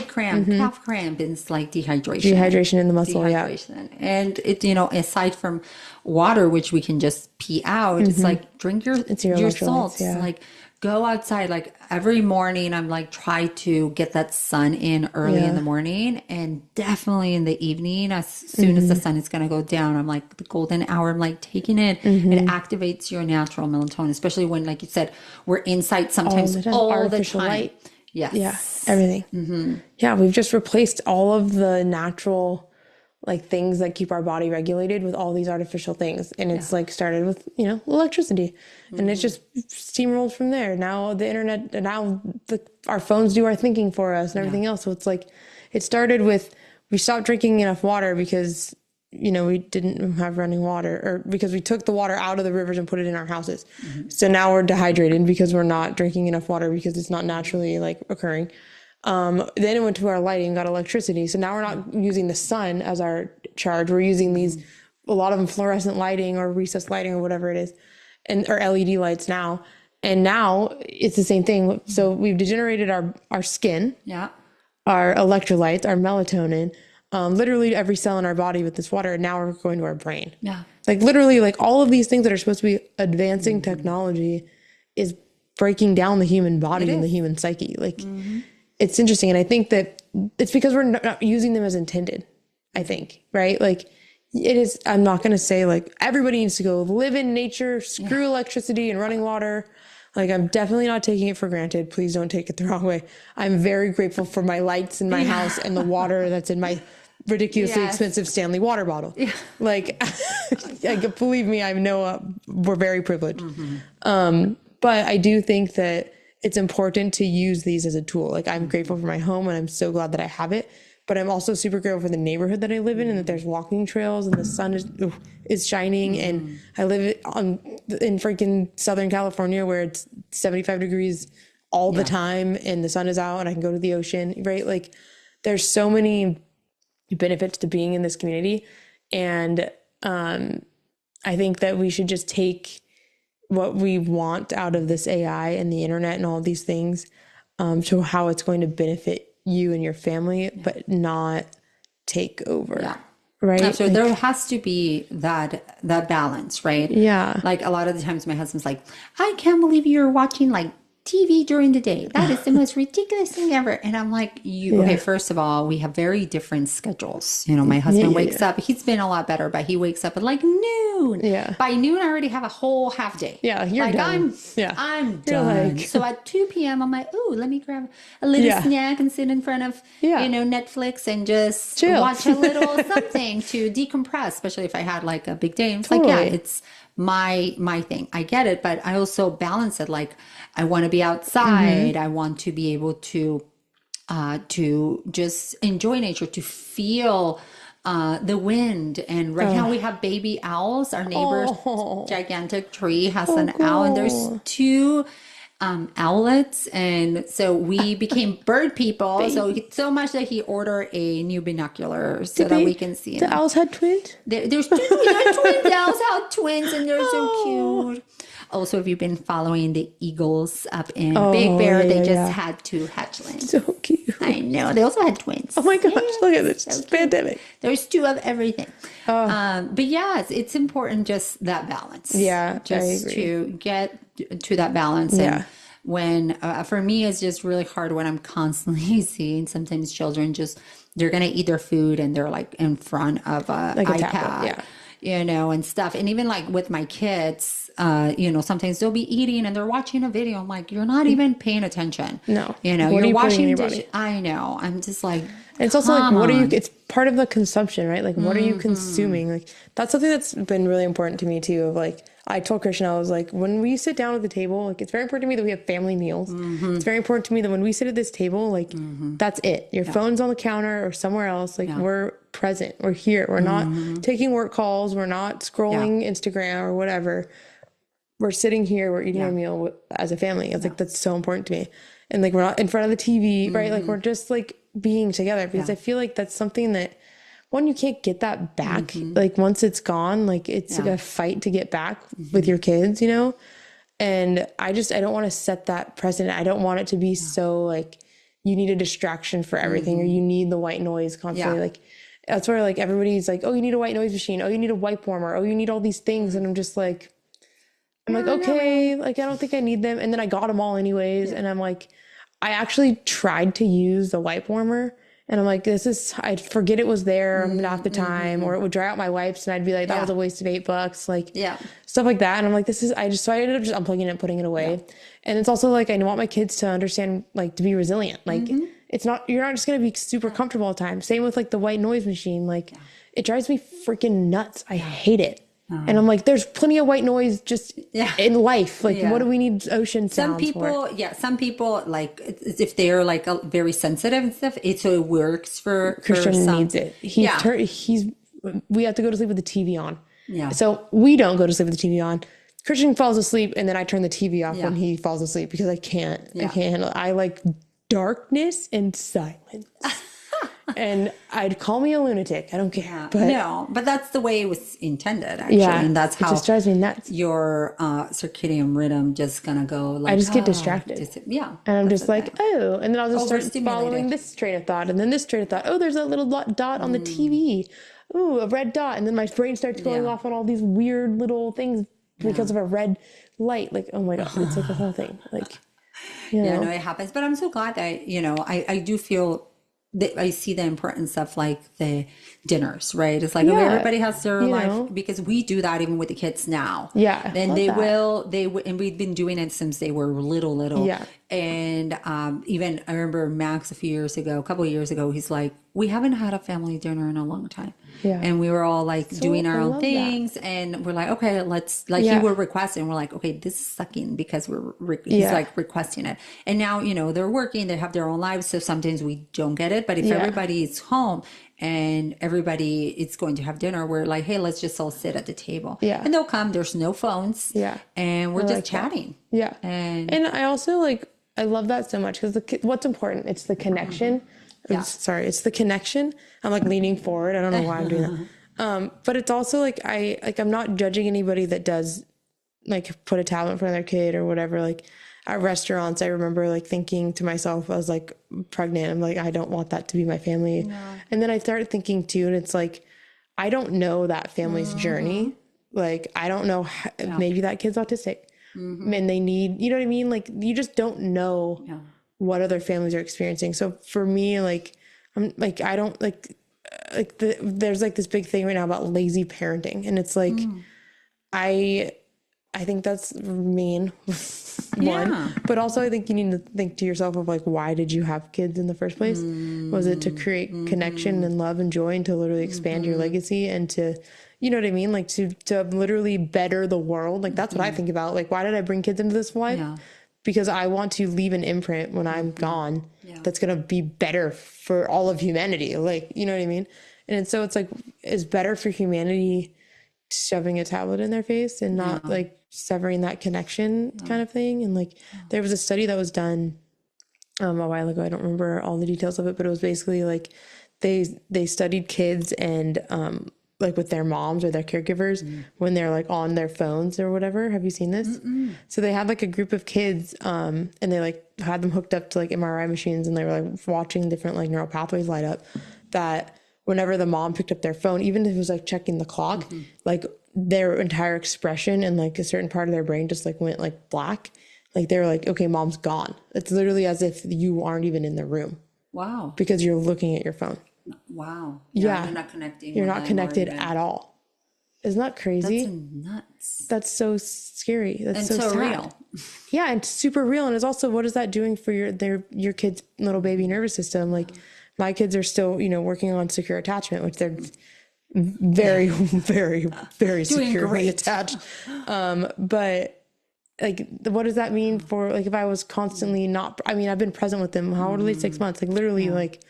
cramp, calf cramp, and it's dehydration. Dehydration in the muscle, dehydration. And it, aside from water, which we can just pee out, it's drink your salts. Go outside. Every morning I'm try to get that sun in early in the morning, and definitely in the evening as soon as the sun is going to go down. I'm the golden hour. I'm taking it. It activates your natural melatonin, especially when, like you said, we're inside sometimes all artificial the time. Light. Yes. Yeah. Everything. Yeah. We've just replaced all of the natural things that keep our body regulated with all these artificial things. And it's started with, electricity, and it's just steamrolled from there. Now the internet, and now our phones do our thinking for us and everything else. So it's it started with, we stopped drinking enough water because, we didn't have running water, or because we took the water out of the rivers and put it in our houses. So now we're dehydrated because we're not drinking enough water because it's not naturally occurring. Then it went to our lighting, got electricity. So now we're not using the sun as our charge. We're using a lot of them fluorescent lighting or recessed lighting or whatever it is, or LED lights now. And now it's the same thing. So we've degenerated our skin, our electrolytes, our melatonin, literally every cell in our body with this water. And now we're going to our brain. Yeah. Literally all of these things that are supposed to be advancing technology is breaking down the human body and the human psyche. It's interesting. And I think that it's because we're not using them as intended, I think, right? It is, I'm not going to say everybody needs to go live in nature, screw electricity and running water. I'm definitely not taking it for granted. Please don't take it the wrong way. I'm very grateful for my lights in my house and the water that's in my ridiculously expensive Stanley water bottle. Yeah. Believe me, I know we're very privileged. But I do think that it's important to use these as a tool. I'm grateful for my home and I'm so glad that I have it, but I'm also super grateful for the neighborhood that I live in and that there's walking trails and the sun is shining. And I live in freaking Southern California where it's 75 degrees all the time and the sun is out and I can go to the ocean, right? Like there's so many benefits to being in this community. And I think that we should just take what we want out of this AI and the internet and all these things, to how it's going to benefit you and your family, but not take over. Yeah. Right. So there has to be that balance, right? Yeah. Like a lot of the times my husband's like, I can't believe you're watching like TV during the day. That is the most ridiculous thing ever. And I'm like, okay, first of all, we have very different schedules. You know, my husband wakes up, he's been a lot better, but he wakes up at like noon. Yeah. By noon, I already have a whole half day. Yeah. You're like, done. I'm done. Like... So at 2 p.m., I'm like, oh, let me grab a little snack and sit in front of, you know, Netflix and just watch a little something to decompress, especially if I had like a big day. And it's like, yeah, it's my thing. I get it, but I also balance it. Like I want to be outside. I want to be able to just enjoy nature, to feel the wind. And right now we have baby owls. Our neighbor's gigantic tree has an owl, and there's 2 owlets, and so we became bird people. So much that he ordered a new binocular so that we can see them. The owls had twins? There's 2 twin owls have twins, and they're so cute. Also, if you've been following the eagles up in Big Bear, they just had 2 hatchlings. So cute. I know. They also had twins. Oh my gosh, look at this. It's pandemic. There's 2 of everything. But yeah, it's important, just that balance. Yeah, just to get to that balance. And when, for me, it's just really hard when I'm constantly seeing sometimes children they're going to eat their food and they're like in front of a iPad. Tablet, you know, and stuff. And even like with my kids, you know, sometimes they'll be eating and they're watching a video. I'm like, you're not even paying attention. No. You know, you're washing dishes. I know. I'm just like, it's also like, it's part of the consumption, right? Like, what are you consuming? Like, that's something that's been really important to me too. Of like, I told Christian, I was like, when we sit down at the table, like, it's very important to me that we have family meals. It's very important to me that when we sit at this table, like, that's it. Your phone's on the counter or somewhere else. Like, we're present. We're here. We're not taking work calls. We're not scrolling Instagram or whatever. We're sitting here. We're eating our meal as a family. It's like, that's so important to me. And like, we're not in front of the TV, right? Like, we're just like being together, because I feel like that's something that, one, you can't get that back. Like once it's gone, like it's like a fight to get back with your kids, you know? And I don't want to set that precedent. I don't want it to be so like, you need a distraction for everything, or you need the white noise constantly. Like that's where like everybody's like, oh, you need a white noise machine. Oh, you need a wipe warmer. Oh, you need all these things. And I'm just like, okay, like I don't think I need them. And then I got them all anyways. And I'm like, I actually tried to use the wipe warmer, and I'm like, I'd forget it was there half the time, or it would dry out my wipes and I'd be like, that was a waste of $8. Like stuff like that. And I'm like, so I ended up just unplugging it and putting it away. And it's also like, I want my kids to understand, like, to be resilient. Like you're not just going to be super comfortable all the time. Same with like the white noise machine. Like it drives me freaking nuts. I hate it. And I'm like, there's plenty of white noise just in life. Like, what do we need ocean sounds for? Some people, like, if they're like very sensitive and stuff, so it works for Christian needs it. We have to go to sleep with the TV on. Yeah. So we don't go to sleep with the TV on. Christian falls asleep, and then I turn the TV off when he falls asleep, because I can't handle it. I like darkness and silence. And I'd call me a lunatic. I don't care. But that's the way it was intended, actually. Yeah, and that's how it just drives me nuts. Your circadian rhythm just gonna go like, I just get distracted. And I'm just like, oh. And then I'll just start following this train of thought. And then this train of thought. Oh, there's a little dot on the TV. Ooh, a red dot. And then my brain starts going off on all these weird little things because of a red light. Like, oh my God, it's like a whole thing. Like, you know. No, it happens. But I'm so glad that, you know, I do feel I see the importance of like the dinners, right? It's like everybody has their life, because we do that even with the kids now. Yeah. And and we've been doing it since they were little. Yeah. And even I remember Max a couple of years ago, he's like, we haven't had a family dinner in a long time. Yeah. And we were all like doing our own things. And we're like, okay, let's, like, he would request it. And we're like, okay, this is sucking, because he's like requesting it. And now, you know, they're working, they have their own lives. So sometimes we don't get it. But if everybody is home and everybody is going to have dinner, we're like, hey, let's just all sit at the table. Yeah. And they'll come, there's no phones. Yeah. And we're just chatting. Yeah. And I also like, I love that so much because what's important, it's the connection. Yeah. Sorry, it's the connection. I'm like leaning forward. I don't know why I'm doing that. But it's also like I'm not judging anybody that does like put a tablet in front of their kid or whatever. Like at restaurants, I remember like thinking to myself, I was like pregnant. I'm like, I don't want that to be my family. No. And then I started thinking too, and it's like, I don't know that family's journey. Like, I don't know, maybe that kid's autistic and they need, you know what I mean? Like, you just don't know what other families are experiencing. So for me, like, I'm like, I don't like there's like this big thing right now about lazy parenting. And it's like, I think that's mean, one, but also I think you need to think to yourself of like, why did you have kids in the first place? Was it to create connection and love and joy and to literally expand your legacy and to, you know what I mean? Like to literally better the world. Like that's what I think about. Like, why did I bring kids into this life? Yeah. Because I want to leave an imprint when I'm gone that's going to be better for all of humanity. Like, you know what I mean? And so it's like, it's better for humanity shoving a tablet in their face and not like severing that connection kind of thing. And like there was a study that was done a while ago. I don't remember all the details of it, but it was basically like they studied kids and like with their moms or their caregivers when they're like on their phones or whatever. Have you seen this? So they had like a group of kids and they like had them hooked up to like MRI machines and they were like watching different like neural pathways light up, that whenever the mom picked up their phone, even if it was like checking the clock, like their entire expression and like a certain part of their brain just like went like black. Like they were like, okay, mom's gone. It's literally as if you aren't even in the room. Wow. Because you're looking at your phone. Wow. Yeah. You're not connecting. You're not connected at all. Isn't that crazy? That's nuts. That's so scary. That's and so sad. Real. Yeah, and super real. And it's also, what is that doing for your kid's little baby nervous system? Like my kids are still, you know, working on secure attachment, which they're very, very, very securely attached. But like, what does that mean for, like, if I was constantly not, I mean, I've been present with them. How old are they? 6 months? Like literally like,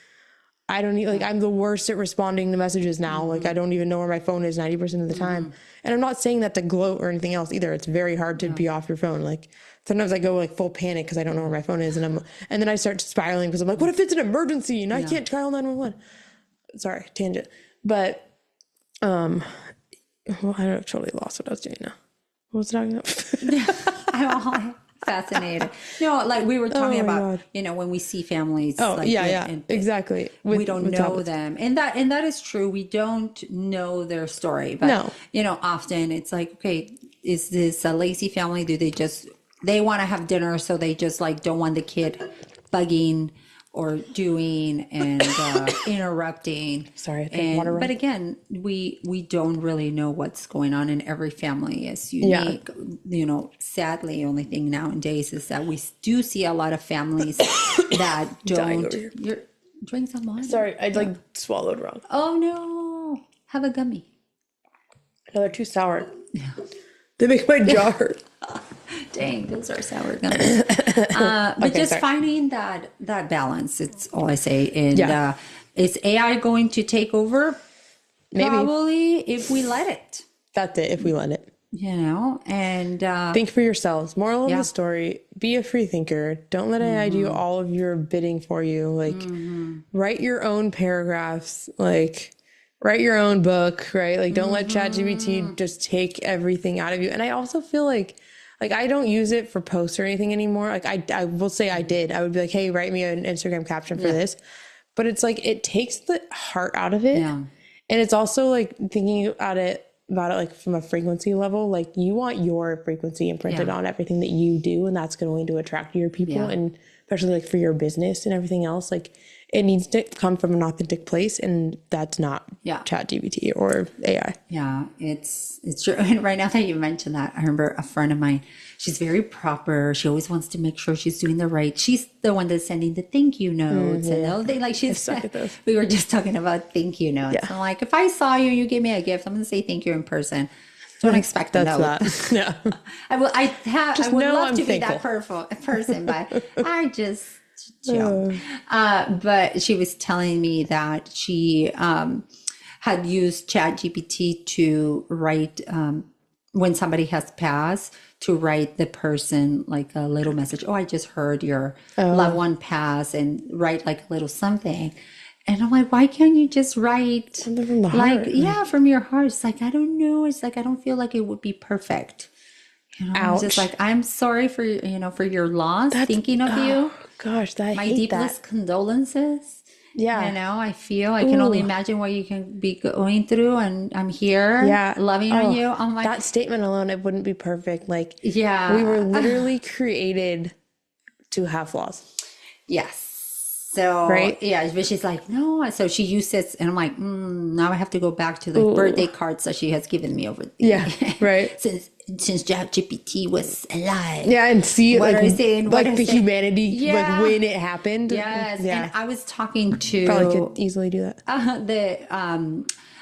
I don't need, like, I'm the worst at responding to messages now. Like, I don't even know where my phone is 90% of the time. And I'm not saying that to gloat or anything else either. It's very hard to be off your phone. Like, sometimes I go like full panic because I don't know where my phone is. And then I start spiraling because I'm like, what if it's an emergency and I can't dial 911? Sorry, tangent. But, well, I don't totally lost what I was doing now. What was I talking about? I'm fascinated. No, like we were talking about, you know, when we see families. Oh, like, exactly. We don't know them. And that is true. We don't know their story. But, you know, often it's like, okay, is this a lazy family? Do they want to have dinner, so they just like don't want the kid bugging or doing and interrupting. Sorry, I think water. But again, we don't really know what's going on, and every family is unique. You know, sadly, only thing nowadays is that we do see a lot of families that don't. Drink some water. Sorry, I like swallowed wrong. Oh no! Have a gummy. No, they're too sour. Yeah. They make my jaw hurt. Dang, those are sour gummies. But just finding that balance, it's all I say. And is AI going to take over? Maybe. Probably, if we let it. That's it, if we let it. You know, and think for yourselves. Moral of the story, be a free thinker. Don't let AI do all of your bidding for you. Like, write your own paragraphs. Like, write your own book, right? Like, don't let ChatGPT just take everything out of you. And I also feel like I don't use it for posts or anything anymore. Like I will say I did. I would be like, hey, write me an Instagram caption for this. But it's like, it takes the heart out of it. Yeah. And it's also like thinking about it like from a frequency level, like you want your frequency imprinted on everything that you do. And that's going to attract your people. And especially like for your business and everything else, like it needs to come from an authentic place, and that's not ChatGPT or AI. Yeah, it's true. And right now that you mentioned that, I remember a friend of mine, she's very proper. She always wants to make sure she's doing the right. She's the one that's sending the thank you notes and all they like. We were just talking about thank you notes. I'm like, if I saw you, you gave me a gift, I'm going to say thank you in person. Don't expect a note. That. Yeah. I would love to be that person, but I just joke. But she was telling me that she had used ChatGPT to write when somebody has passed, to write the person like a little message. Oh, I just heard your loved one pass, and write like a little something. And I'm like, why can't you just write Something from the like, heart. yeah, from your heart? It's like, I don't know. It's like, I don't feel like it would be perfect. You know, it's just Ouch. like, I'm sorry for, for your loss, thinking of you. Gosh, I My hate deepest that. condolences. Yeah. You know, I can only imagine what you can be going through, and I'm here Yeah. loving on you. I'm like, That statement alone, it wouldn't be perfect. Like, yeah. we were literally created to have flaws, Yes. So, right? yeah, but she's like, no. So she uses, and I'm like, now I have to go back to the birthday cards that she has given me over the Yeah, right. since ChatGPT was alive. Yeah, and see What like, are you saying? like the humanity, Yeah. like when it happened. Yes. Yeah. And I was talking Probably to could easily do that.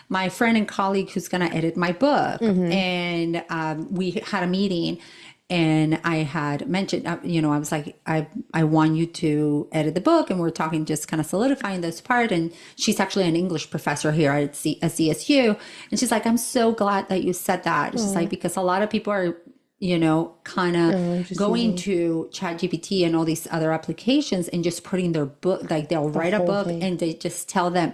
my friend and colleague who's going to edit my book, and we had a meeting, and I had mentioned, I was like, I want you to edit the book, and we're talking, just kind of solidifying this part. And she's actually an English professor here at CSU, and she's like, I'm so glad that you said that. She's like, because a lot of people are, kind of going to ChatGPT and all these other applications and just putting their book, like they'll write a book and they just tell them,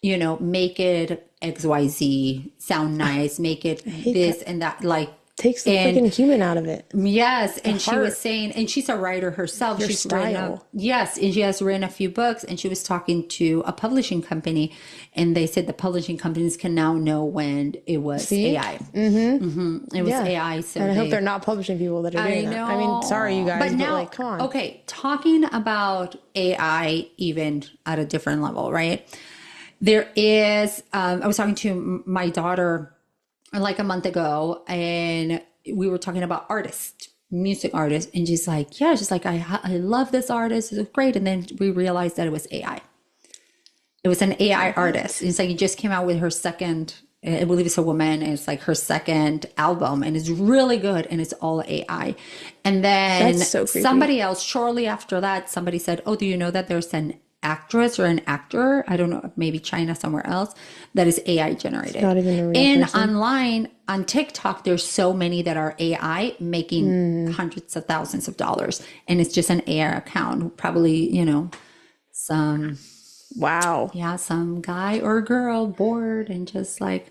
make it XYZ sound nice, make it this and that, like, Takes the freaking human out of it. yes. And she was saying, and she's a writer herself. She's style. Yes. And she has written a few books, and she was talking to a publishing company, and they said the publishing companies can now know when it was AI. It was AI. So And I hope they're not publishing people that are doing that. I mean, sorry, you guys, but now, like, come on. Okay. Talking about AI, even at a different level, right? There is, I was talking to my daughter like a month ago, and we were talking about artists, music artists, and she's like, I love this artist, it's great. And then we realized that it was AI. It was an AI artist. It's like, it just came out with her second, I believe it's a woman, and it's like her second album, and it's really good, and it's all AI. And then That's so creepy. somebody else, shortly after that, somebody said, oh, do you know that there's an actress or an actor, I don't know, maybe China, somewhere else, that is AI generated. Not even a real and person. Online on TikTok, there's so many that are AI making hundreds of thousands of dollars, and it's just an AI account. Probably, some some guy or girl bored and just like,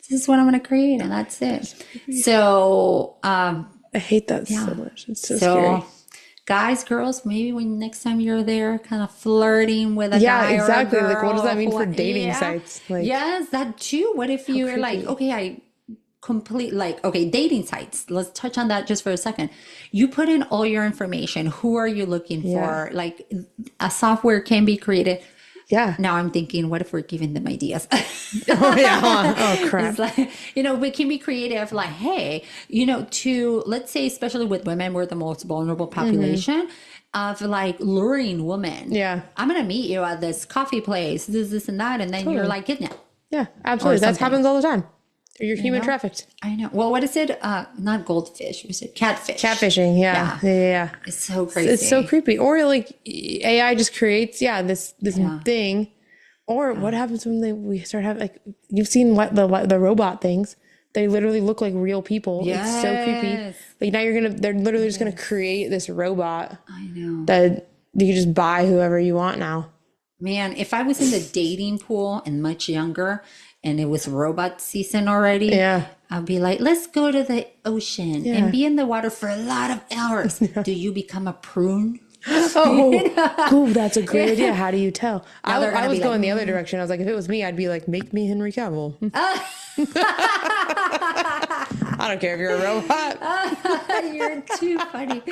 this is what I'm going to create, and that's it. So I hate that so much. It's so scary. Guys, girls, maybe when next time you're there, kind of flirting with a guy exactly. or a girl, like, what does that mean for dating sites? Like, yes, that too. What if you're like, okay, dating sites. Let's touch on that just for a second. You put in all your information. Who are you looking for? Like, a software can be created. Yeah. Now I'm thinking, what if we're giving them ideas? Oh, crap. It's like, we can be creative. Like, hey, let's say, especially with women, we're the most vulnerable population of like luring women. Yeah. I'm going to meet you at this coffee place, this and that. And then you're like, kidnapped. Yeah, absolutely. That happens all the time. You're human trafficked. I know. Well, what is it? Not goldfish. Was it catfish? Catfishing. Yeah. It's so crazy. It's so creepy. Or like AI just creates, this thing. Or what happens when we start having, like, you've seen what the robot things. They literally look like real people. Yes. It's so creepy. Like, now they're literally just gonna create this robot. I know. That you can just buy whoever you want now. Man, if I was in the dating pool and much younger, and it was robot season already, I'd be like, let's go to the ocean and be in the water for a lot of hours. Do you become a prune? Oh, that's a great idea. How do you tell? I was going like, the other direction. I was like, if it was me, I'd be like, make me Henry Cavill. I don't care if you're a robot. You're too funny.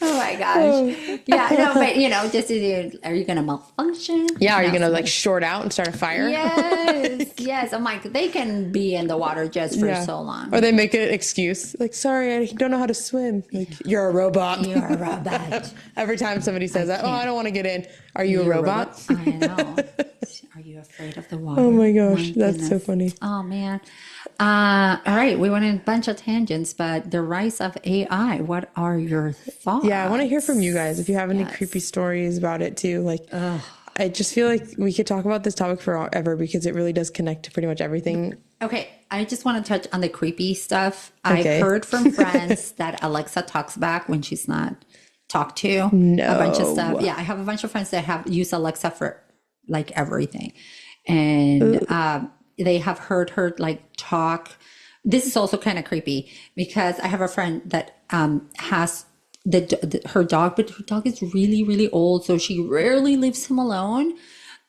Oh my gosh. Yeah, no, but just are you going to malfunction? Yeah, are you going to like short out and start a fire? Yes. I'm like, they can be in the water just for so long. Or they make an excuse. Like, sorry, I don't know how to swim. Like, you're a robot. You're a robot. Every time somebody says that, I don't want to get in. Are you a robot? I know. Are you afraid of the water? Oh my gosh, that's so funny. Oh man. All right, we went in a bunch of tangents, but the rise of AI, what are your thoughts? Yeah, I want to hear from you guys if you have any creepy stories about it too. Like, I just feel like we could talk about this topic forever because it really does connect to pretty much everything. Okay, I just want to touch on the creepy stuff. Okay. I've heard from friends that Alexa talks back when she's not talked to. No. A bunch of stuff. Yeah, I have a bunch of friends that have used Alexa for like everything. And they have heard her like talk. This is also kind of creepy because I have a friend that has her dog, but her dog is really, really old. So she rarely leaves him alone.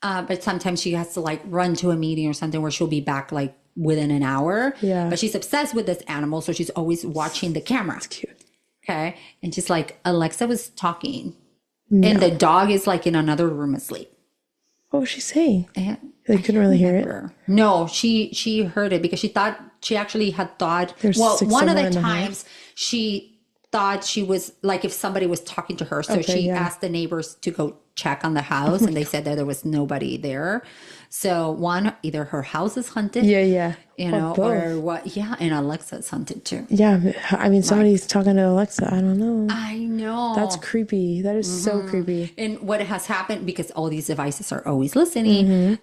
But sometimes she has to like run to a meeting or something where she'll be back like within an hour. Yeah. But she's obsessed with this animal. So she's always watching the camera. That's cute. Okay. And she's like, Alexa was talking and the dog is like in another room asleep. What was she saying? And They couldn't really hear it. No, she heard it because she actually had thought, one of the times she thought she was like, if somebody was talking to her. So she asked the neighbors to go check on the house and they said that there was nobody there. So either her house is haunted. Yeah. You know, or what? Yeah. And Alexa's haunted too. Yeah. I mean, somebody's talking to Alexa. I don't know. I know. That's creepy. That is so creepy. And what has happened, because all these devices are always listening,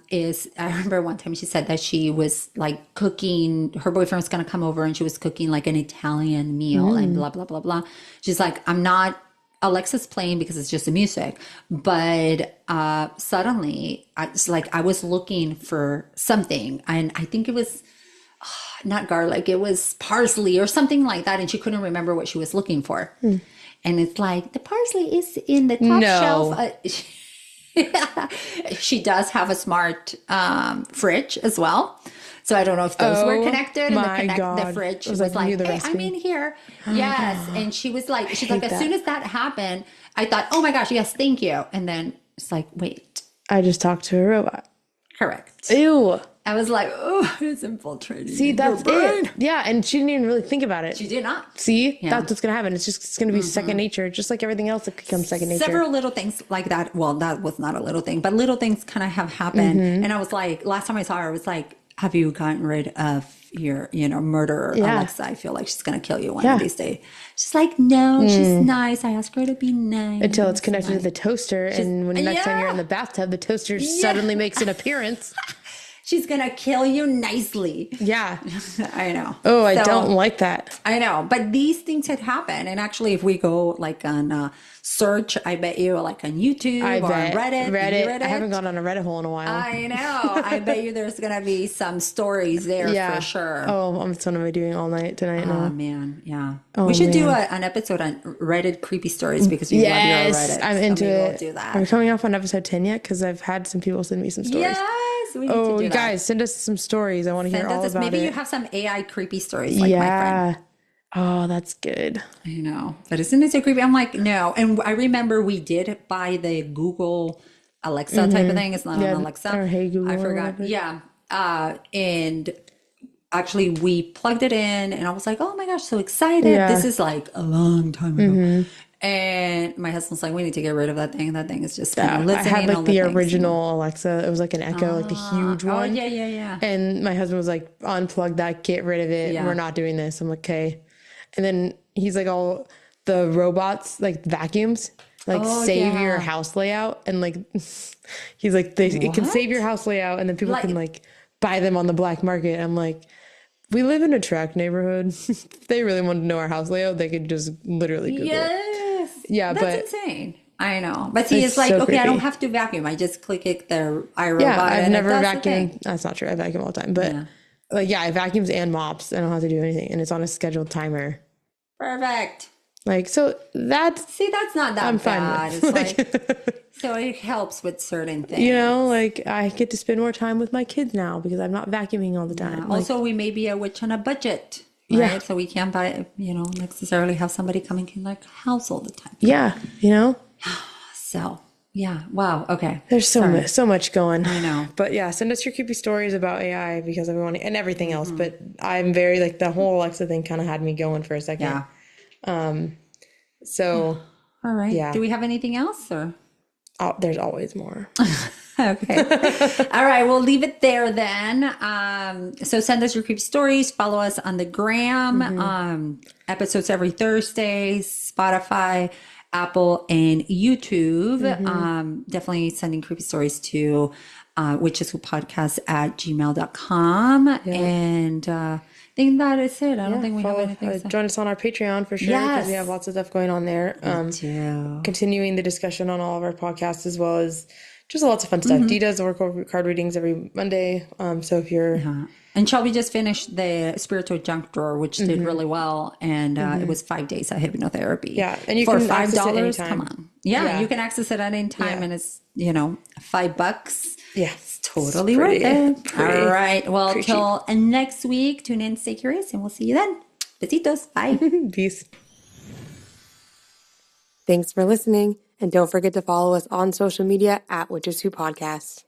is I remember one time she said that she was like cooking, her boyfriend was going to come over and she was cooking like an Italian meal and blah, blah, blah, blah. She's like, Alexa's playing because it's just the music. But suddenly, I was looking for something. And I think it was not garlic, it was parsley or something like that. And she couldn't remember what she was looking for. And it's like, the parsley is in the top shelf. She does have a smart fridge as well. So I don't know if those were connected. And the fridge was like, hey, I'm in here. Yes. And she's like, as soon as that happened, I thought, oh my gosh, yes, thank you. And then it's like, wait. I just talked to a robot. Correct. Ew. I was like, oh, it's infiltrating. See, that's it. Yeah. And she didn't even really think about it. She did not. See, that's what's going to happen. It's going to be second nature, just like everything else that becomes second nature. Several little things like that. Well, that was not a little thing, but little things kind of have happened. And I was like, last time I saw her, I was like, have you gotten rid of your, murderer, Alexa? I feel like she's going to kill you one of these days. She's like, no, she's nice. I asked her to be nice. Until it's connected to the toaster. And when next time you're in the bathtub, the toaster suddenly makes an appearance. She's going to kill you nicely. Yeah. I know. Oh, I don't like that. I know. But these things had happened. And actually, if we go like on search, I bet you like on YouTube or on Reddit. I haven't gone on a Reddit hole in a while. I know. I bet you there's going to be some stories there for sure. Oh, that's what I'm doing all night tonight now. Oh, man. Yeah. We should do an episode on Reddit creepy stories because you love your Reddit. I'm into it. We'll do that. Are we coming off on episode 10 yet? Because I've had some people send me some stories. Yes. We need to do that. Guys, send us some stories. I want to hear all about it. Maybe you have some AI creepy stories like my friend. Oh, that's good. I know. But isn't it so creepy? I'm like, no. And I remember we did buy the Google Alexa type of thing. It's not on Alexa. Or Hey Google. I forgot. Yeah. And actually we plugged it in and I was like, oh my gosh, so excited. Yeah. This is like a long time ago. And my husband's like, we need to get rid of that thing. That thing is just kind of listening. I had like the original Alexa. It was like an Echo, like the huge one. Oh, yeah. And my husband was like, unplug that, get rid of it. Yeah. We're not doing this. I'm like, okay. And then he's like, all the robots, like vacuums, like save your house layout. And like, he's like, it can save your house layout. And then people can like buy them on the black market. I'm like, we live in a tract neighborhood. If they really wanted to know our house layout, they could just literally Google it. Yeah, that's insane. I know. But see, it's like, so okay, creepy. I don't have to vacuum. I just click it, the iRobot. Yeah, I've never vacuumed. That's not true. I vacuum all the time. But I vacuums and mops. I don't have to do anything. And it's on a scheduled timer. Perfect. Like, so that's not that bad. It's like, so it helps with certain things. Like I get to spend more time with my kids now because I'm not vacuuming all the time. Yeah. Also, we may be a witch on a budget. Right? Yeah. So we can't buy, necessarily have somebody coming in like house all the time. Yeah. So, yeah. Wow. Okay. There's so much going. I know. But yeah, send us your creepy stories about AI because everyone and everything else. But I'm very like the whole Alexa thing kind of had me going for a second. Yeah. So. All right. Yeah. Do we have anything else or? Oh, there's always more. Okay. All right. We'll leave it there then. So send us your creepy stories. Follow us on the gram. Episodes every Thursday, Spotify, Apple and YouTube. Definitely sending creepy stories to witcheswhopodcast at gmail.com. And I think that is it. I don't think we have anything. Join us on our Patreon for sure, because we have lots of stuff going on there. Continuing the discussion on all of our podcasts, as well as just lots of fun stuff. Dee does oracle card readings every Monday. So if you're... And Shelby just finished the spiritual junk drawer, which did really well. And it was 5 days of hypnotherapy. Yeah. And you for can $5, come on. Yeah, you can access it at any time. And it's, $5. Yeah. It's totally worth it. All right. Well, till next week, tune in, stay curious, and we'll see you then. Besitos. Bye. Peace. Thanks for listening. And don't forget to follow us on social media at Witches Who Podcast.